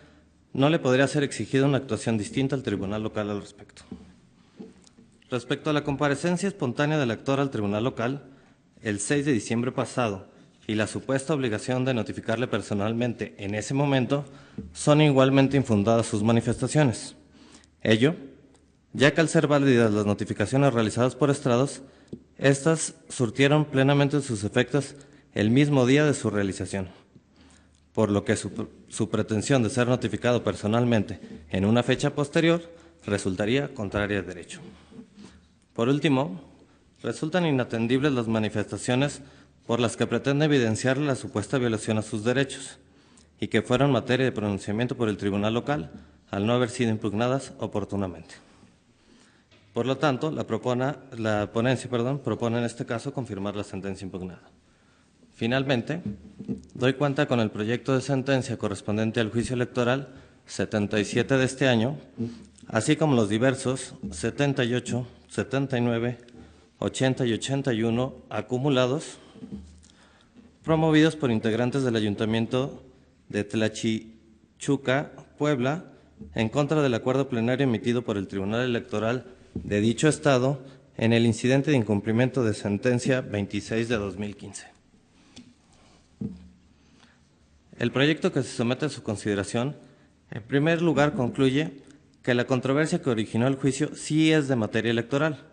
S8: no le podría ser exigida una actuación distinta al tribunal local al respecto. Respecto a la comparecencia espontánea del actor al tribunal local, el 6 de diciembre pasado, y la supuesta obligación de notificarle personalmente en ese momento, son igualmente infundadas sus manifestaciones. Ello, ya que al ser válidas las notificaciones realizadas por estrados, estas surtieron plenamente sus efectos el mismo día de su realización, por lo que su pretensión de ser notificado personalmente en una fecha posterior resultaría contraria a derecho. Por último, resultan inatendibles las manifestaciones por las que pretende evidenciar la supuesta violación a sus derechos y que fueron materia de pronunciamiento por el tribunal local al no haber sido impugnadas oportunamente. Por lo tanto, la ponencia propone en este caso confirmar la sentencia impugnada. Finalmente, doy cuenta con el proyecto de sentencia correspondiente al juicio electoral 77 de este año, así como los diversos 78, 79, 80 y 81 acumulados, promovidos por integrantes del Ayuntamiento de Tlachichuca, Puebla, en contra del acuerdo plenario emitido por el Tribunal Electoral de dicho Estado en el incidente de incumplimiento de sentencia 26 de 2015. El proyecto que se somete a su consideración, en primer lugar, concluye que la controversia que originó el juicio sí es de materia electoral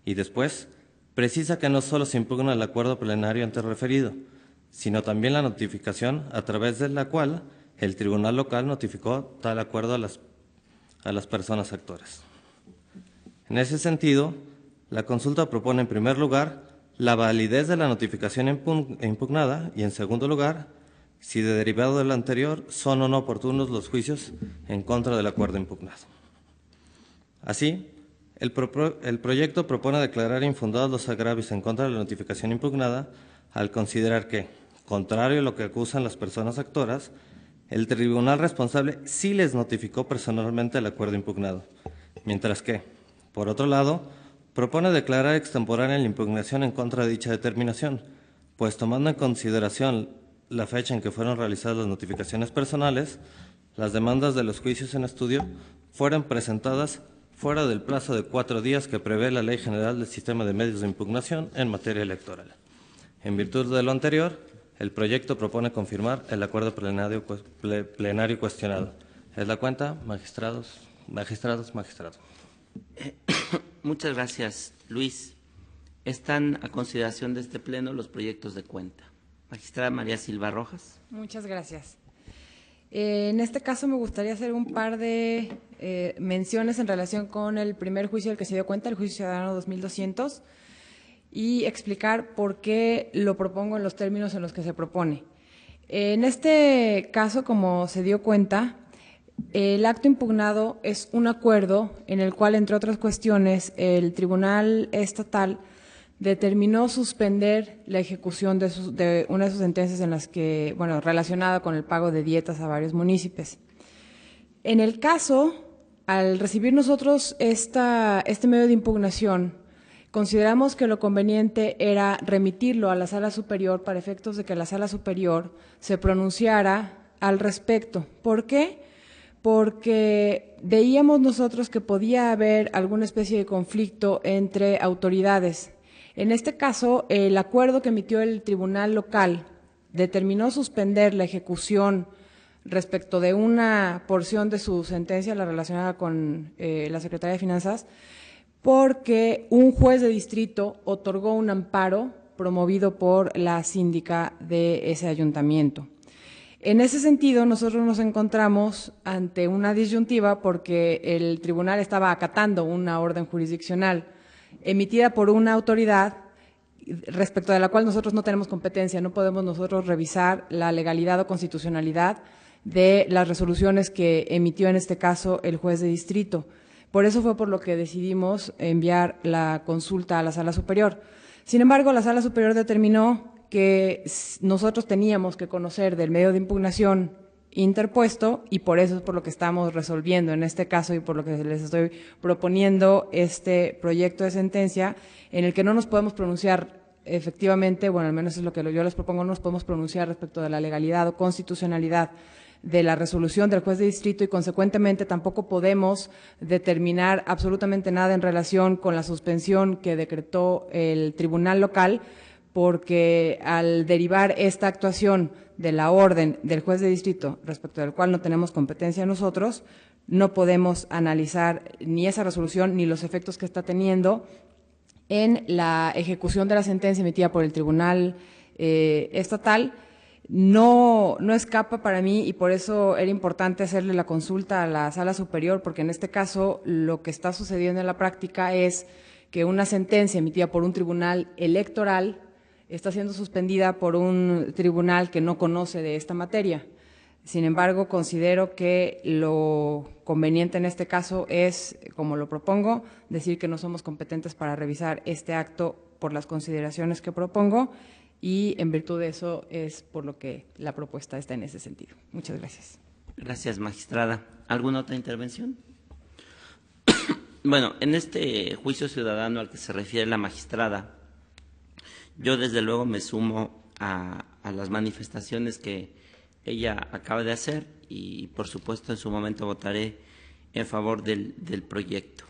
S8: y después precisa que no solo se impugna el acuerdo plenario antes referido, sino también la notificación a través de la cual el tribunal local notificó tal acuerdo a las personas actoras. En ese sentido, la consulta propone en primer lugar la validez de la notificación impugnada y en segundo lugar, si de derivado de lo anterior son o no oportunos los juicios en contra del acuerdo impugnado. Así, el proyecto propone declarar infundados los agravios en contra de la notificación impugnada al considerar que, contrario a lo que acusan las personas actoras, el tribunal responsable sí les notificó personalmente el acuerdo impugnado, mientras que, por otro lado, propone declarar extemporánea la impugnación en contra de dicha determinación, pues tomando en consideración la fecha en que fueron realizadas las notificaciones personales, las demandas de los juicios en estudio fueron presentadas fuera del plazo de 4 días que prevé la Ley General del Sistema de Medios de Impugnación en materia electoral. En virtud de lo anterior, el proyecto propone confirmar el acuerdo plenario cuestionado. Es la cuenta, magistrados.
S3: Muchas gracias, Luis. Están a consideración de este Pleno los proyectos de cuenta. Magistrada María Silva Rojas.
S6: Muchas gracias. En este caso me gustaría hacer un par de menciones en relación con el primer juicio del que se dio cuenta, el juicio ciudadano 2200, y explicar por qué lo propongo en los términos en los que se propone. En este caso, como se dio cuenta, el acto impugnado es un acuerdo en el cual, entre otras cuestiones, el Tribunal Estatal determinó suspender la ejecución de una de sus sentencias en las que, bueno, relacionada con el pago de dietas a varios municipios. En el caso, al recibir nosotros este medio de impugnación, consideramos que lo conveniente era remitirlo a la Sala Superior para efectos de que la Sala Superior se pronunciara al respecto. ¿Por qué? Porque veíamos nosotros que podía haber alguna especie de conflicto entre autoridades. En este caso, el acuerdo que emitió el tribunal local determinó suspender la ejecución respecto de una porción de su sentencia, la relacionada con la Secretaría de Finanzas, porque un juez de distrito otorgó un amparo promovido por la síndica de ese ayuntamiento. En ese sentido, nosotros nos encontramos ante una disyuntiva porque el tribunal estaba acatando una orden jurisdiccional emitida por una autoridad respecto de la cual nosotros no tenemos competencia, no podemos nosotros revisar la legalidad o constitucionalidad de las resoluciones que emitió en este caso el juez de distrito. Por eso fue por lo que decidimos enviar la consulta a la Sala Superior. Sin embargo, la Sala Superior determinó que nosotros teníamos que conocer del medio de impugnación interpuesto y por eso es por lo que estamos resolviendo en este caso y por lo que les estoy proponiendo este proyecto de sentencia en el que no nos podemos pronunciar efectivamente, bueno, al menos es lo que yo les propongo, no nos podemos pronunciar respecto de la legalidad o constitucionalidad de la resolución del juez de distrito y consecuentemente tampoco podemos determinar absolutamente nada en relación con la suspensión que decretó el tribunal local, porque al derivar esta actuación de la orden del juez de distrito, respecto del cual no tenemos competencia nosotros, no podemos analizar ni esa resolución ni los efectos que está teniendo en la ejecución de la sentencia emitida por el tribunal estatal. No escapa para mí y por eso era importante hacerle la consulta a la Sala Superior, porque en este caso lo que está sucediendo en la práctica es que una sentencia emitida por un tribunal electoral está siendo suspendida por un tribunal que no conoce de esta materia. Sin embargo, considero que lo conveniente en este caso es, como lo propongo, decir que no somos competentes para revisar este acto por las consideraciones que propongo y en virtud de eso es por lo que la propuesta está en ese sentido. Muchas gracias.
S3: Gracias, magistrada. ¿Alguna otra intervención? Bueno, en este juicio ciudadano al que se refiere la magistrada, yo desde luego me sumo a las manifestaciones que ella acaba de hacer y por supuesto en su momento votaré en favor del proyecto.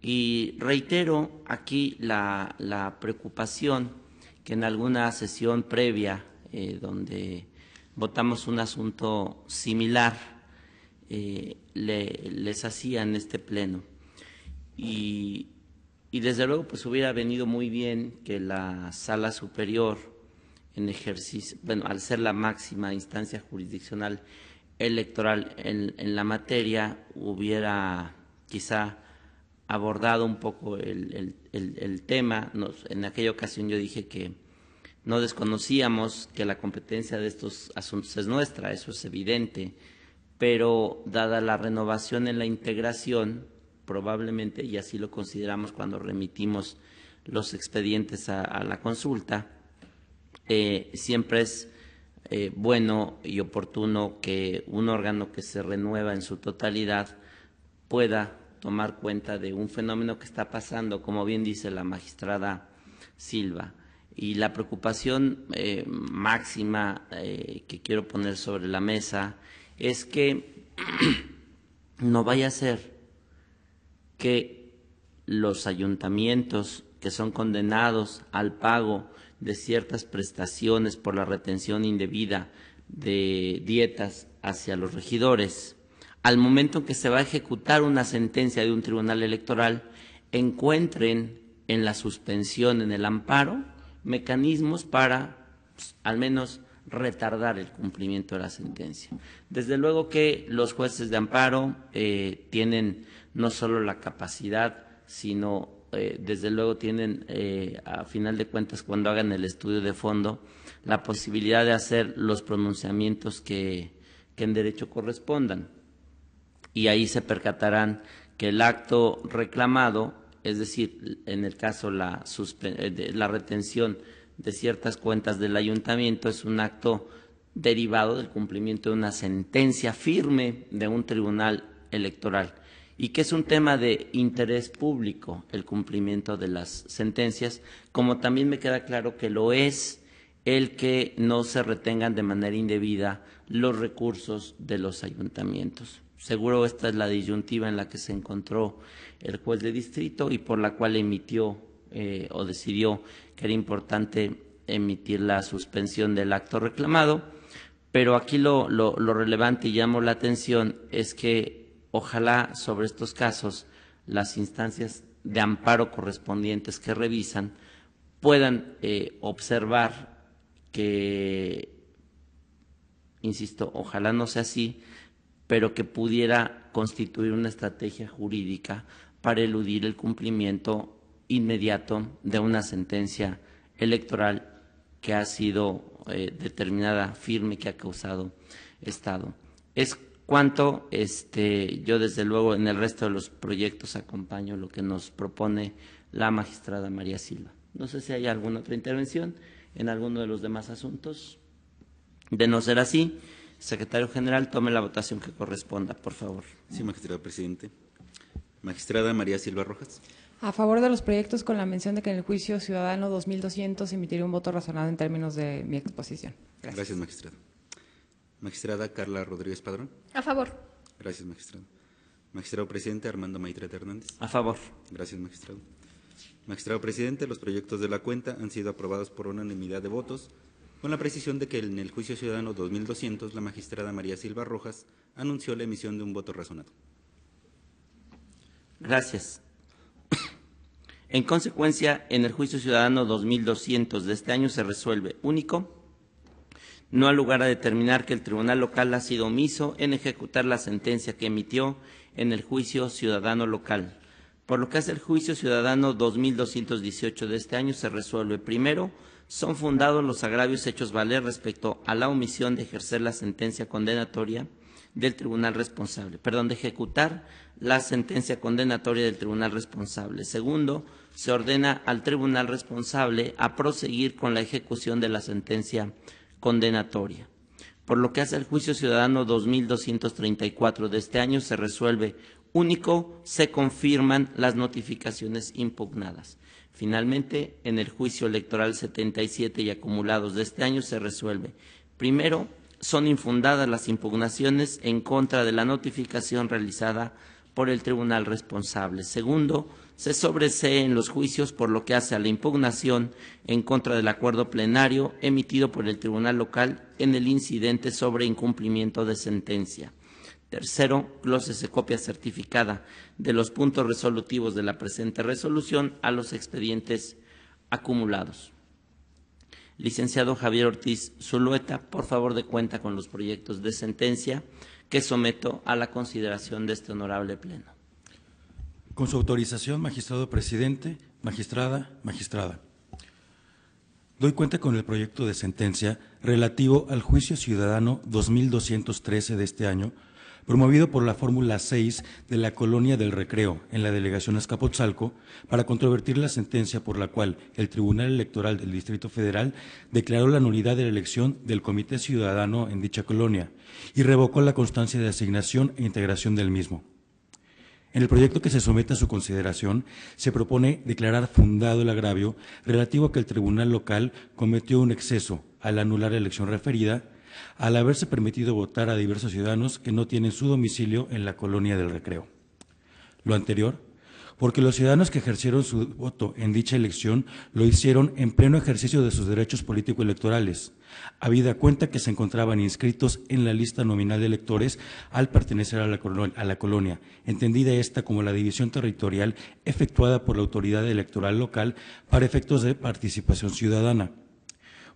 S3: Y reitero aquí la preocupación que en alguna sesión previa donde votamos un asunto similar les hacía en este pleno. Y desde luego pues hubiera venido muy bien que la Sala Superior en ejercicio, bueno, al ser la máxima instancia jurisdiccional electoral en la materia, hubiera quizá abordado un poco el tema. En aquella ocasión yo dije que no desconocíamos que la competencia de estos asuntos es nuestra, eso es evidente, pero dada la renovación en la integración, probablemente, y así lo consideramos cuando remitimos los expedientes a la consulta, siempre es bueno y oportuno que un órgano que se renueva en su totalidad pueda tomar cuenta de un fenómeno que está pasando, como bien dice la magistrada Silva. Y la preocupación máxima que quiero poner sobre la mesa es que no vaya a ser que los ayuntamientos que son condenados al pago de ciertas prestaciones por la retención indebida de dietas hacia los regidores, al momento en que se va a ejecutar una sentencia de un tribunal electoral, encuentren en la suspensión, en el amparo, mecanismos para, pues, al menos, retardar el cumplimiento de la sentencia. Desde luego que los jueces de amparo tienen no solo la capacidad, sino desde luego tienen, a final de cuentas, cuando hagan el estudio de fondo, la posibilidad de hacer los pronunciamientos que en derecho correspondan. Y ahí se percatarán que el acto reclamado, es decir, en el caso la retención de ciertas cuentas del ayuntamiento, es un acto derivado del cumplimiento de una sentencia firme de un tribunal electoral, y que es un tema de interés público el cumplimiento de las sentencias, como también me queda claro que lo es el que no se retengan de manera indebida los recursos de los ayuntamientos. Seguro esta es la disyuntiva en la que se encontró el juez de distrito y por la cual emitió o decidió que era importante emitir la suspensión del acto reclamado, pero aquí lo relevante y llamo la atención es que ojalá sobre estos casos las instancias de amparo correspondientes que revisan puedan observar que, insisto, ojalá no sea así, pero que pudiera constituir una estrategia jurídica para eludir el cumplimiento inmediato de una sentencia electoral que ha sido determinada, firme, que ha causado Estado. Es cuanto yo desde luego en el resto de los proyectos acompaño lo que nos propone la magistrada María Silva. No sé si hay alguna otra intervención en alguno de los demás asuntos. De no ser así, secretario general, tome la votación que corresponda, por favor.
S4: Sí, magistrado presidente. Magistrada María Silva Rojas.
S6: A favor de los proyectos, con la mención de que en el juicio ciudadano 2200 emitiré un voto razonado en términos de mi exposición.
S4: Gracias, magistrado. Magistrada Carla Rodríguez Padrón.
S5: A favor.
S4: Gracias, magistrado. Magistrado presidente Armando Maitret Hernández.
S3: A favor.
S4: Gracias, magistrado. Magistrado presidente, los proyectos de la cuenta han sido aprobados por unanimidad de votos, con la precisión de que en el juicio ciudadano 2200 la magistrada María Silva Rojas anunció la emisión de un voto razonado.
S3: Gracias. En consecuencia, en el juicio ciudadano 2200 de este año se resuelve único, no ha lugar a determinar que el tribunal local ha sido omiso en ejecutar la sentencia que emitió en el juicio ciudadano local. Por lo que hace el juicio ciudadano 2218 de este año se resuelve. Primero, son fundados los agravios hechos valer respecto a la omisión de ejercer la sentencia condenatoria del tribunal responsable, de ejecutar la sentencia condenatoria del tribunal responsable. Segundo, se ordena al tribunal responsable a proseguir con la ejecución de la sentencia condenatoria. Por lo que hace el juicio ciudadano 2234 de este año se resuelve único, se confirman las notificaciones impugnadas. Finalmente, en el juicio electoral 77 y acumulados de este año se resuelve. Primero, son infundadas las impugnaciones en contra de la notificación realizada por el tribunal responsable. Segundo, se sobreseen los juicios por lo que hace a la impugnación en contra del acuerdo plenario emitido por el tribunal local en el incidente sobre incumplimiento de sentencia. Tercero, glósese copia certificada de los puntos resolutivos de la presente resolución a los expedientes acumulados. Licenciado Javier Ortiz Zulueta, por favor de cuenta con los proyectos de sentencia que someto a la consideración de este honorable pleno.
S7: Con su autorización, magistrado presidente, magistrada. Doy cuenta con el proyecto de sentencia relativo al juicio ciudadano 2213 de este año, promovido por la Fórmula 6 de la Colonia del Recreo en la delegación Azcapotzalco, para controvertir la sentencia por la cual el Tribunal Electoral del Distrito Federal declaró la nulidad de la elección del Comité Ciudadano en dicha colonia y revocó la constancia de asignación e integración del mismo. En el proyecto que se somete a su consideración, se propone declarar fundado el agravio relativo a que el tribunal local cometió un exceso al anular la elección referida, al haberse permitido votar a diversos ciudadanos que no tienen su domicilio en la Colonia del Recreo. Lo anterior, porque los ciudadanos que ejercieron su voto en dicha elección lo hicieron en pleno ejercicio de sus derechos político-electorales, habida cuenta que se encontraban inscritos en la lista nominal de electores al pertenecer a la colonia, entendida esta como la división territorial efectuada por la autoridad electoral local para efectos de participación ciudadana.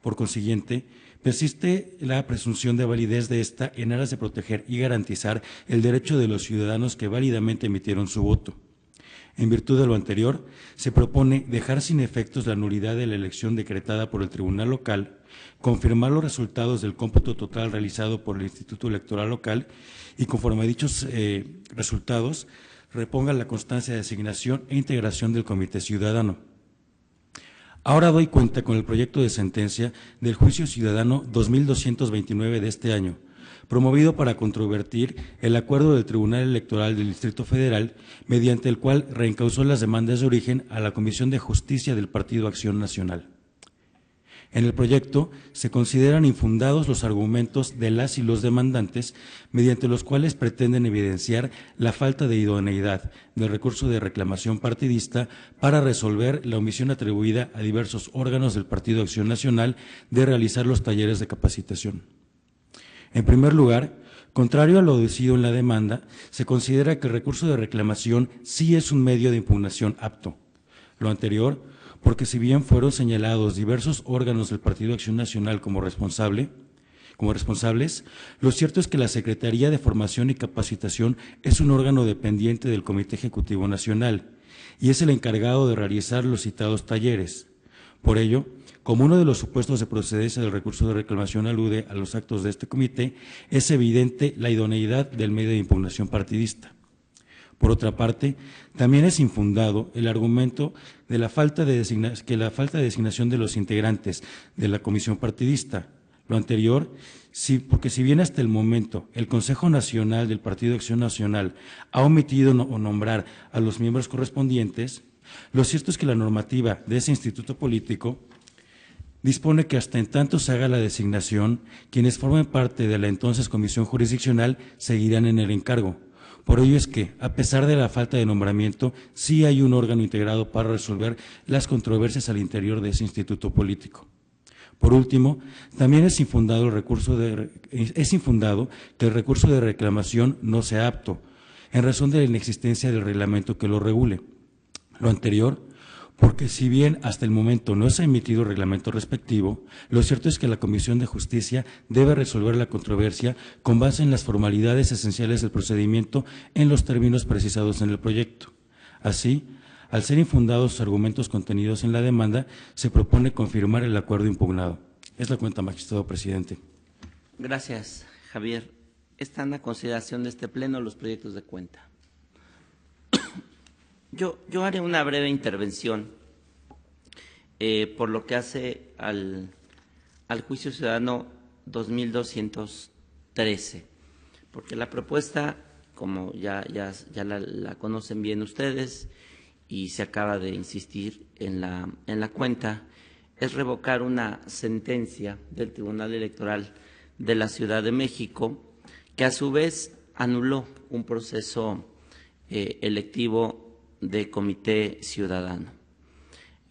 S7: Por consiguiente, persiste la presunción de validez de esta en aras de proteger y garantizar el derecho de los ciudadanos que válidamente emitieron su voto. En virtud de lo anterior, se propone dejar sin efectos la nulidad de la elección decretada por el Tribunal Local, confirmar los resultados del cómputo total realizado por el Instituto Electoral Local y, conforme a dichos resultados, reponga la constancia de asignación e integración del Comité Ciudadano. Ahora doy cuenta con el proyecto de sentencia del Juicio Ciudadano 2229 de este año, promovido para controvertir el acuerdo del Tribunal Electoral del Distrito Federal, mediante el cual reencausó las demandas de origen a la Comisión de Justicia del Partido Acción Nacional. En el proyecto se consideran infundados los argumentos de las y los demandantes, mediante los cuales pretenden evidenciar la falta de idoneidad del recurso de reclamación partidista para resolver la omisión atribuida a diversos órganos del Partido Acción Nacional de realizar los talleres de capacitación. En primer lugar, contrario a lo decidido en la demanda, se considera que el recurso de reclamación sí es un medio de impugnación apto. Lo anterior, porque si bien fueron señalados diversos órganos del Partido Acción Nacional como responsables, lo cierto es que la Secretaría de Formación y Capacitación es un órgano dependiente del Comité Ejecutivo Nacional y es el encargado de realizar los citados talleres. Por ello, como uno de los supuestos de procedencia del recurso de reclamación alude a los actos de este comité, es evidente la idoneidad del medio de impugnación partidista. Por otra parte, también es infundado el argumento de la falta de designación de los integrantes de la comisión partidista. Lo anterior, porque si bien hasta el momento el Consejo Nacional del Partido Acción Nacional ha omitido nombrar a los miembros correspondientes, lo cierto es que la normativa de ese instituto político dispone que hasta en tanto se haga la designación, quienes formen parte de la entonces comisión jurisdiccional seguirán en el encargo. Por ello es que, a pesar de la falta de nombramiento, sí hay un órgano integrado para resolver las controversias al interior de ese instituto político. Por último, también es infundado que el recurso de reclamación no sea apto, en razón de la inexistencia del reglamento que lo regule. Lo anterior, porque si bien hasta el momento no se ha emitido reglamento respectivo, lo cierto es que la Comisión de Justicia debe resolver la controversia con base en las formalidades esenciales del procedimiento en los términos precisados en el proyecto. Así, al ser infundados los argumentos contenidos en la demanda, se propone confirmar el acuerdo impugnado. Es la cuenta, magistrado presidente.
S3: Gracias, Javier. Están a consideración de este Pleno los proyectos de cuenta. Yo haré una breve intervención por lo que hace al Juicio Ciudadano 2213, porque la propuesta, como ya la conocen bien ustedes y se acaba de insistir en la cuenta, es revocar una sentencia del Tribunal Electoral de la Ciudad de México que a su vez anuló un proceso electivo de Comité Ciudadano.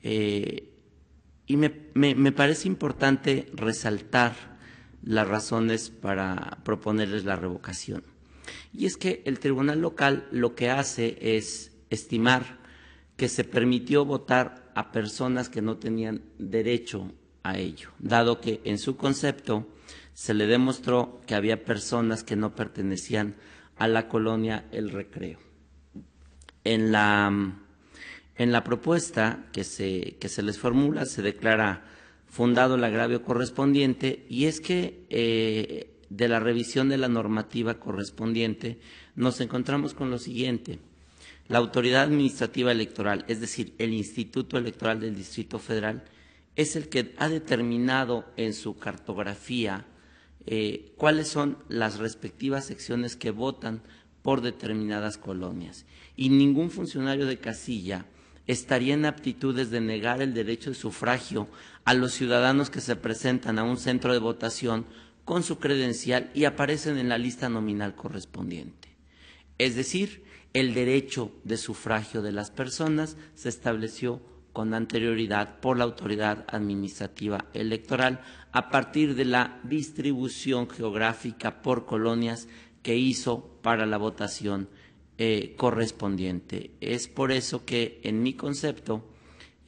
S3: Y me parece importante resaltar las razones para proponerles la revocación. Y es que el Tribunal Local lo que hace es estimar que se permitió votar a personas que no tenían derecho a ello, dado que en su concepto se le demostró que había personas que no pertenecían a la colonia El Recreo. En la propuesta que se les formula se declara fundado el agravio correspondiente y es que de la revisión de la normativa correspondiente, nos encontramos con lo siguiente. La autoridad administrativa electoral, es decir, el Instituto Electoral del Distrito Federal, es el que ha determinado en su cartografía cuáles son las respectivas secciones que votan por determinadas colonias. Y ningún funcionario de casilla estaría en aptitudes de negar el derecho de sufragio a los ciudadanos que se presentan a un centro de votación con su credencial y aparecen en la lista nominal correspondiente. Es decir, el derecho de sufragio de las personas se estableció con anterioridad por la autoridad administrativa electoral a partir de la distribución geográfica por colonias que hizo para la votación correspondiente. Es por eso que en mi concepto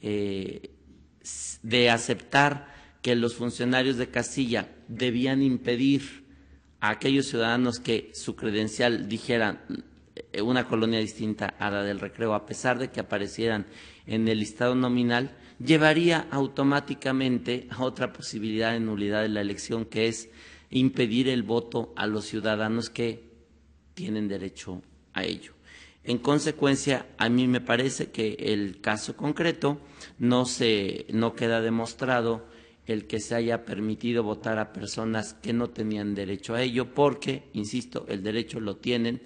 S3: de aceptar que los funcionarios de casilla debían impedir a aquellos ciudadanos que su credencial dijera una colonia distinta a la del Recreo, a pesar de que aparecieran en el listado nominal, llevaría automáticamente a otra posibilidad de nulidad de la elección, que es impedir el voto a los ciudadanos que tienen derecho a ello. En consecuencia, a mí me parece que el caso concreto no queda demostrado el que se haya permitido votar a personas que no tenían derecho a ello, porque, insisto, el derecho lo tienen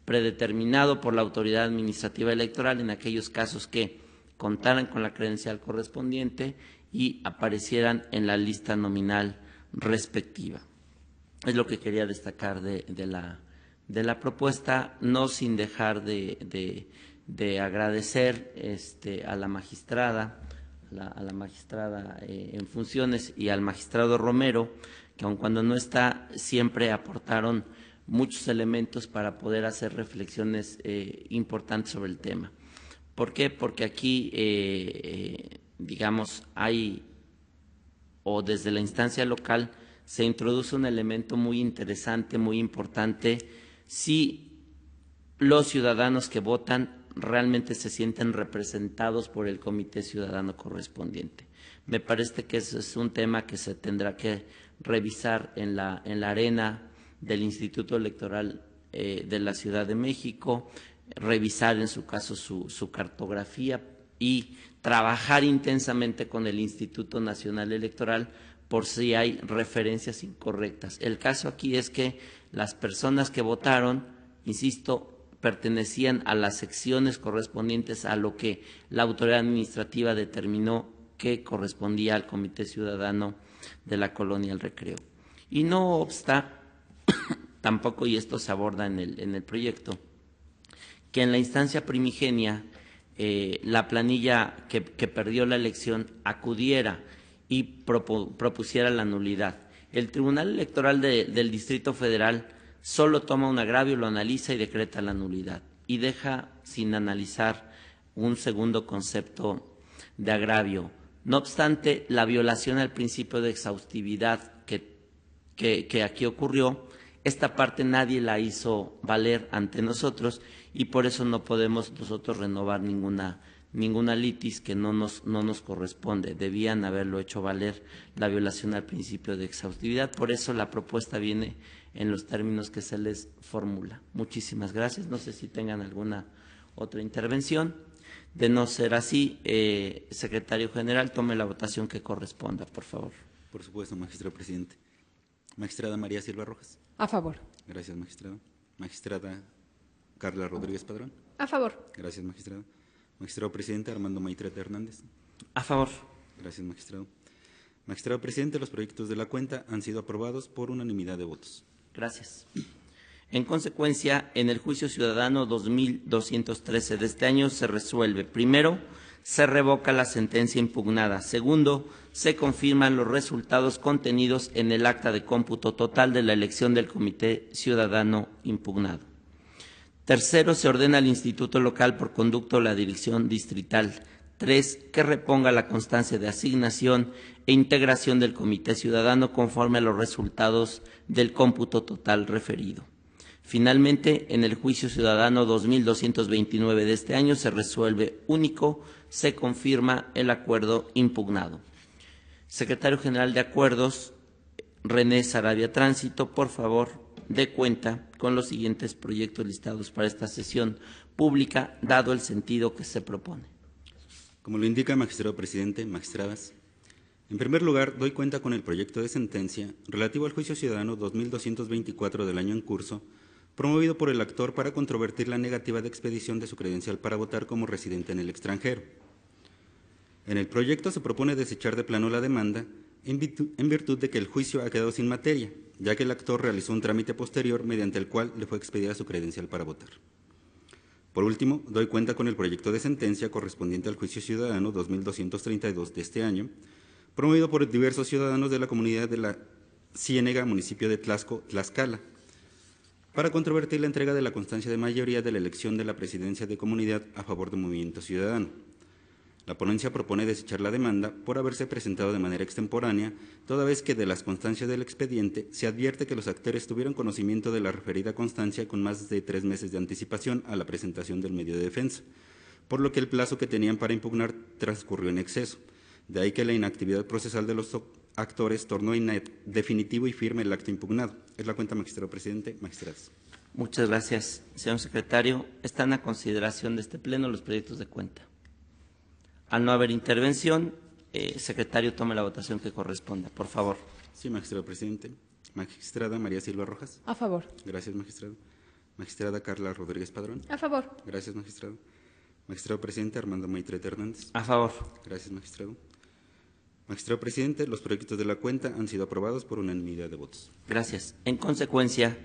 S3: predeterminado por la autoridad administrativa electoral en aquellos casos que contaran con la credencial correspondiente y aparecieran en la lista nominal respectiva. Es lo que quería destacar de la propuesta, no sin dejar de agradecer a la magistrada, en funciones, y al magistrado Romero, que aun cuando no está, siempre aportaron muchos elementos para poder hacer reflexiones importantes sobre el tema. ¿Por qué? Porque aquí, digamos, o desde la instancia local, se introduce un elemento muy interesante, muy importante, si los ciudadanos que votan realmente se sienten representados por el comité ciudadano correspondiente. Me parece que ese es un tema que se tendrá que revisar en la arena del Instituto Electoral de la Ciudad de México, revisar en su caso su cartografía y trabajar intensamente con el Instituto Nacional Electoral por si hay referencias incorrectas. El caso aquí es que las personas que votaron, insisto, pertenecían a las secciones correspondientes a lo que la autoridad administrativa determinó que correspondía al Comité Ciudadano de la Colonia El Recreo. Y no obsta tampoco, y esto se aborda en el proyecto, que en la instancia primigenia la planilla que perdió la elección acudiera y propusiera la nulidad. El Tribunal Electoral del Distrito Federal solo toma un agravio, lo analiza y decreta la nulidad, y deja sin analizar un segundo concepto de agravio. No obstante, la violación al principio de exhaustividad que aquí ocurrió, esta parte nadie la hizo valer ante nosotros y por eso no podemos nosotros renovar ninguna litis que no nos corresponde. Debían haberlo hecho valer la violación al principio de exhaustividad. Por eso la propuesta viene en los términos que se les formula. Muchísimas gracias. No sé si tengan alguna otra intervención. De no ser así, secretario general, tome la votación que corresponda, por favor.
S4: Por supuesto, magistrado presidente. Magistrada María Silva Rojas.
S6: A favor.
S4: Gracias, magistrado. Magistrada Carla Rodríguez Padrón.
S5: A favor.
S4: Gracias, magistrado. Magistrado presidente Armando Maitreta Hernández.
S3: A favor.
S4: Gracias, magistrado. Magistrado presidente, los proyectos de la cuenta han sido aprobados por unanimidad de votos.
S3: Gracias. En consecuencia, en el juicio ciudadano 2213 de este año se resuelve: primero, se revoca la sentencia impugnada; segundo, se confirman los resultados contenidos en el acta de cómputo total de la elección del comité ciudadano impugnado; tercero, se ordena al instituto local por conducto de la dirección distrital 3 que reponga la constancia de asignación e integración del comité ciudadano conforme a los resultados del cómputo total referido. Finalmente, en el juicio ciudadano 2229 de este año se resuelve único, se confirma el acuerdo impugnado. Secretario General de Acuerdos, René Sarabia Tránsito, por favor, dé cuenta con los siguientes proyectos listados para esta sesión pública, dado el sentido que se propone.
S4: Como lo indica magistrado presidente, magistradas, en primer lugar, doy cuenta con el proyecto de sentencia relativo al juicio ciudadano 2224 del año en curso, promovido por el actor para controvertir la negativa de expedición de su credencial para votar como residente en el extranjero. En el proyecto se propone desechar de plano la demanda en virtud de que el juicio ha quedado sin materia, ya que el actor realizó un trámite posterior mediante el cual le fue expedida su credencial para votar. Por último, doy cuenta con el proyecto de sentencia correspondiente al juicio ciudadano 2232 de este año, promovido por diversos ciudadanos de la comunidad de la Ciénega, municipio de Tlaxco, Tlaxcala, para controvertir la entrega de la constancia de mayoría de la elección de la presidencia de comunidad a favor del Movimiento Ciudadano. La ponencia propone desechar la demanda por haberse presentado de manera extemporánea, toda vez que de las constancias del expediente se advierte que los actores tuvieron conocimiento de la referida constancia con más de 3 meses de anticipación a la presentación del medio de defensa, por lo que el plazo que tenían para impugnar transcurrió en exceso. De ahí que la inactividad procesal de los actores tornó definitivo y firme el acto impugnado. Es la cuenta, magistrado presidente, magistradas.
S3: Muchas gracias, señor secretario. Están a consideración de este pleno los proyectos de cuenta. Al no haber intervención, secretario, tome la votación que corresponda, por favor.
S4: Sí, magistrado presidente. Magistrada María Silva Rojas.
S6: A favor.
S4: Gracias, magistrado. Magistrada Carla Rodríguez Padrón.
S5: A favor.
S4: Gracias, magistrado. Magistrado presidente Armando Maitret Hernández.
S3: A favor.
S4: Gracias, magistrado. Magistrado presidente, los proyectos de la cuenta han sido aprobados por unanimidad de votos.
S3: Gracias. En consecuencia,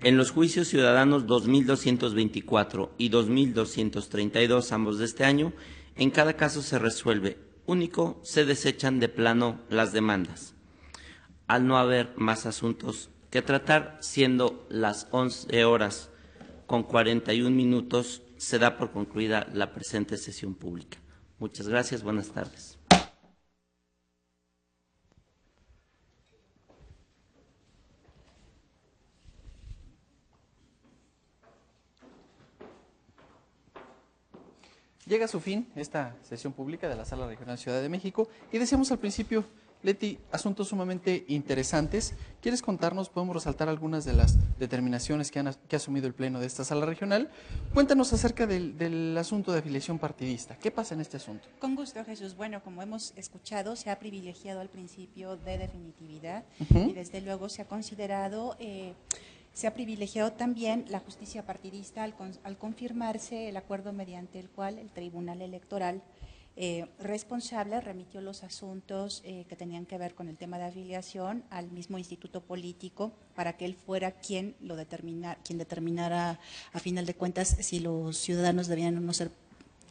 S3: en los juicios ciudadanos 2224 y 2232, ambos de este año, en cada caso se resuelve único, se desechan de plano las demandas. Al no haber más asuntos que tratar, siendo las 11:41, se da por concluida la presente sesión pública. Muchas gracias, buenas tardes.
S1: Llega a su fin esta sesión pública de la Sala Regional Ciudad de México y decíamos al principio, Leti, asuntos sumamente interesantes. ¿Quieres contarnos? Podemos resaltar algunas de las determinaciones que ha asumido el Pleno de esta Sala Regional. Cuéntanos acerca del asunto de afiliación partidista. ¿Qué pasa en este asunto?
S2: Con gusto, Jesús. Bueno, como hemos escuchado, se ha privilegiado el principio de definitividad y desde luego se ha considerado... se ha privilegiado también la justicia partidista al confirmarse el acuerdo mediante el cual el Tribunal Electoral responsable remitió los asuntos que tenían que ver con el tema de afiliación al mismo instituto político para que él fuera quien determinara a final de cuentas si los ciudadanos debían o no ser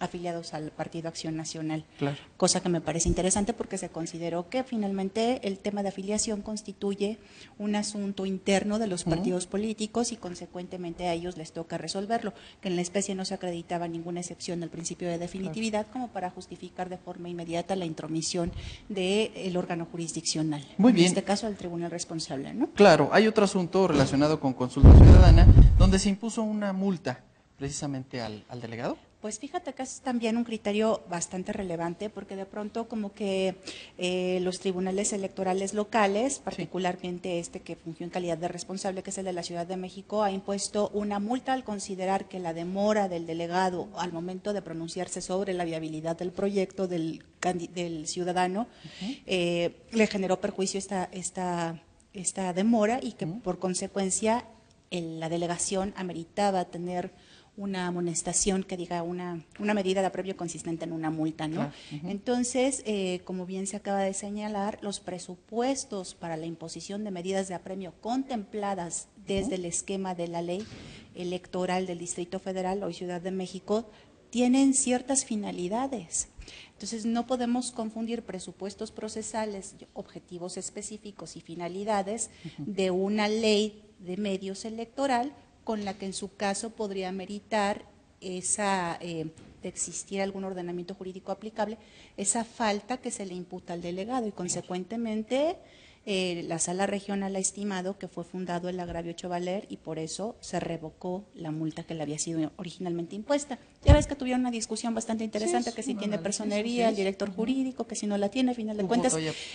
S2: afiliados al Partido Acción Nacional,
S1: claro.
S2: Cosa que me parece interesante porque se consideró que finalmente el tema de afiliación constituye un asunto interno de los partidos políticos y consecuentemente a ellos les toca resolverlo, que en la especie no se acreditaba ninguna excepción del principio de definitividad como para justificar de forma inmediata la intromisión del órgano jurisdiccional.
S1: Muy bien.
S2: En este caso el tribunal responsable, ¿no?
S1: Claro, hay otro asunto relacionado con consulta ciudadana donde se impuso una multa precisamente al delegado.
S2: Pues fíjate que es también un criterio bastante relevante porque de pronto como que los tribunales electorales locales, particularmente este que fungió en calidad de responsable, que es el de la Ciudad de México, ha impuesto una multa al considerar que la demora del delegado al momento de pronunciarse sobre la viabilidad del proyecto del ciudadano le generó perjuicio esta demora y que por consecuencia la delegación ameritaba tener una amonestación que diga una medida de apremio consistente en una multa, ¿no?
S1: Claro.
S2: Entonces, como bien se acaba de señalar, los presupuestos para la imposición de medidas de apremio contempladas desde el esquema de la ley electoral del Distrito Federal, hoy Ciudad de México, tienen ciertas finalidades. Entonces, no podemos confundir presupuestos procesales, objetivos específicos y finalidades de una ley de medios electoral con la que en su caso podría meritar de existir algún ordenamiento jurídico aplicable, esa falta que se le imputa al delegado y consecuentemente la sala regional ha estimado que fue fundado el agravio hecho valer y por eso se revocó la multa que le había sido originalmente impuesta. Ya ves que tuvieron una discusión bastante interesante, que si tiene personería, el director jurídico, que si no la tiene, a final de cuentas.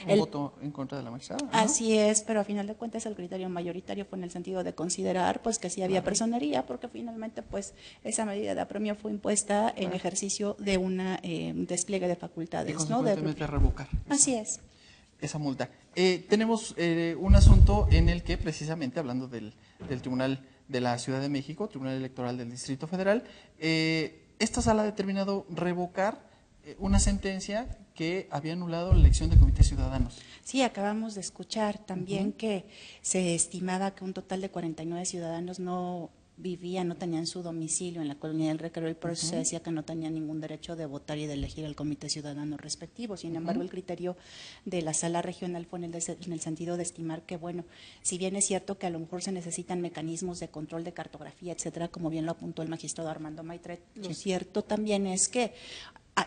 S1: Un voto en contra de la magistrada, ¿no?
S2: Así es, pero a final de cuentas el criterio mayoritario fue en el sentido de considerar pues que sí había personería, porque finalmente pues esa medida de apremio fue impuesta en ejercicio de un despliegue de facultades,
S1: y consecuentemente revocar.
S2: Así es.
S1: Esa multa. Tenemos un asunto en el que precisamente, hablando del Tribunal de la Ciudad de México, Tribunal Electoral del Distrito Federal, esta sala ha determinado revocar una sentencia que había anulado la elección de comités ciudadanos.
S2: Sí, acabamos de escuchar también que se estimaba que un total de 49 ciudadanos no tenían su domicilio en la colonia del Recreo y por eso se decía que no tenían ningún derecho de votar y de elegir al comité ciudadano respectivo. Sin embargo, el criterio de la sala regional fue en el sentido de estimar que, bueno, si bien es cierto que a lo mejor se necesitan mecanismos de control de cartografía, etcétera, como bien lo apuntó el magistrado Armando Maitret, lo cierto también es que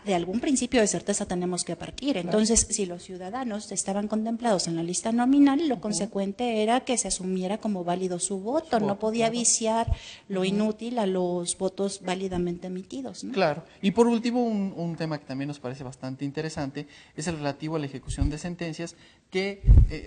S2: de algún principio de certeza tenemos que partir. Entonces, si los ciudadanos estaban contemplados en la lista nominal, lo consecuente era que se asumiera como válido su voto. No podía viciar lo inútil a los votos válidamente emitidos, ¿no?
S1: Claro. Y por último, un tema que también nos parece bastante interesante es el relativo a la ejecución de sentencias que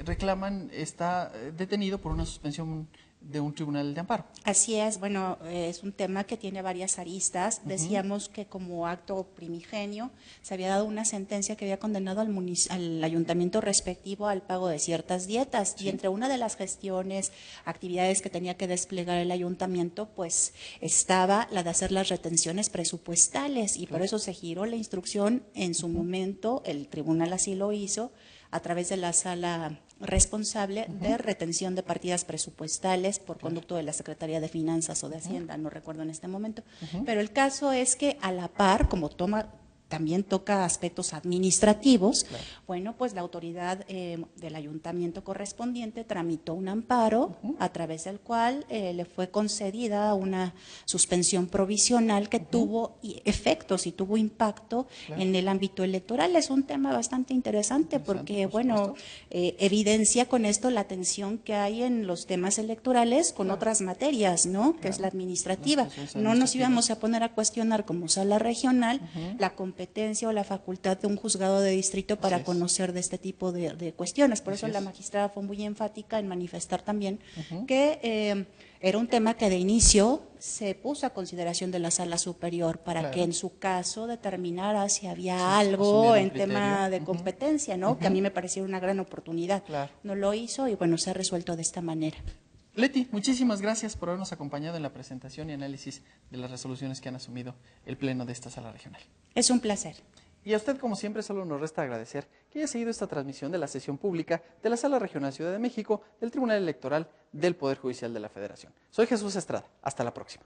S1: reclaman está detenido por una suspensión de un tribunal de amparo.
S2: Así es, bueno, es un tema que tiene varias aristas. Decíamos que como acto primigenio se había dado una sentencia que había condenado al ayuntamiento respectivo al pago de ciertas dietas y entre una de las gestiones, actividades que tenía que desplegar el ayuntamiento, pues estaba la de hacer las retenciones presupuestales y por eso se giró la instrucción en su momento, el tribunal así lo hizo, a través de la sala responsable de retención de partidas presupuestales por conducto de la Secretaría de Finanzas o de Hacienda, no recuerdo en este momento. Pero el caso es que a la par, como también toca aspectos administrativos, bueno, pues la autoridad del ayuntamiento correspondiente tramitó un amparo a través del cual le fue concedida una suspensión provisional que tuvo efectos y tuvo impacto en el ámbito electoral. Es un tema bastante interesante porque, bueno, evidencia con esto la tensión que hay en los temas electorales con otras materias, ¿no? Que es la administrativa. No nos íbamos a poner a cuestionar como sala regional la competencia o la facultad de un juzgado de distrito para conocer de este tipo de cuestiones. Por eso la magistrada fue muy enfática en manifestar también que era un tema que de inicio se puso a consideración de la sala superior para que en su caso determinara si había algo en tema de competencia, ¿no? Que a mí me pareció una gran oportunidad. No lo hizo y bueno, se ha resuelto de esta manera.
S1: Leti, muchísimas gracias por habernos acompañado en la presentación y análisis de las resoluciones que han asumido el Pleno de esta Sala Regional.
S2: Es un placer.
S1: Y a usted, como siempre, solo nos resta agradecer que haya seguido esta transmisión de la sesión pública de la Sala Regional Ciudad de México del Tribunal Electoral del Poder Judicial de la Federación. Soy Jesús Estrada. Hasta la próxima.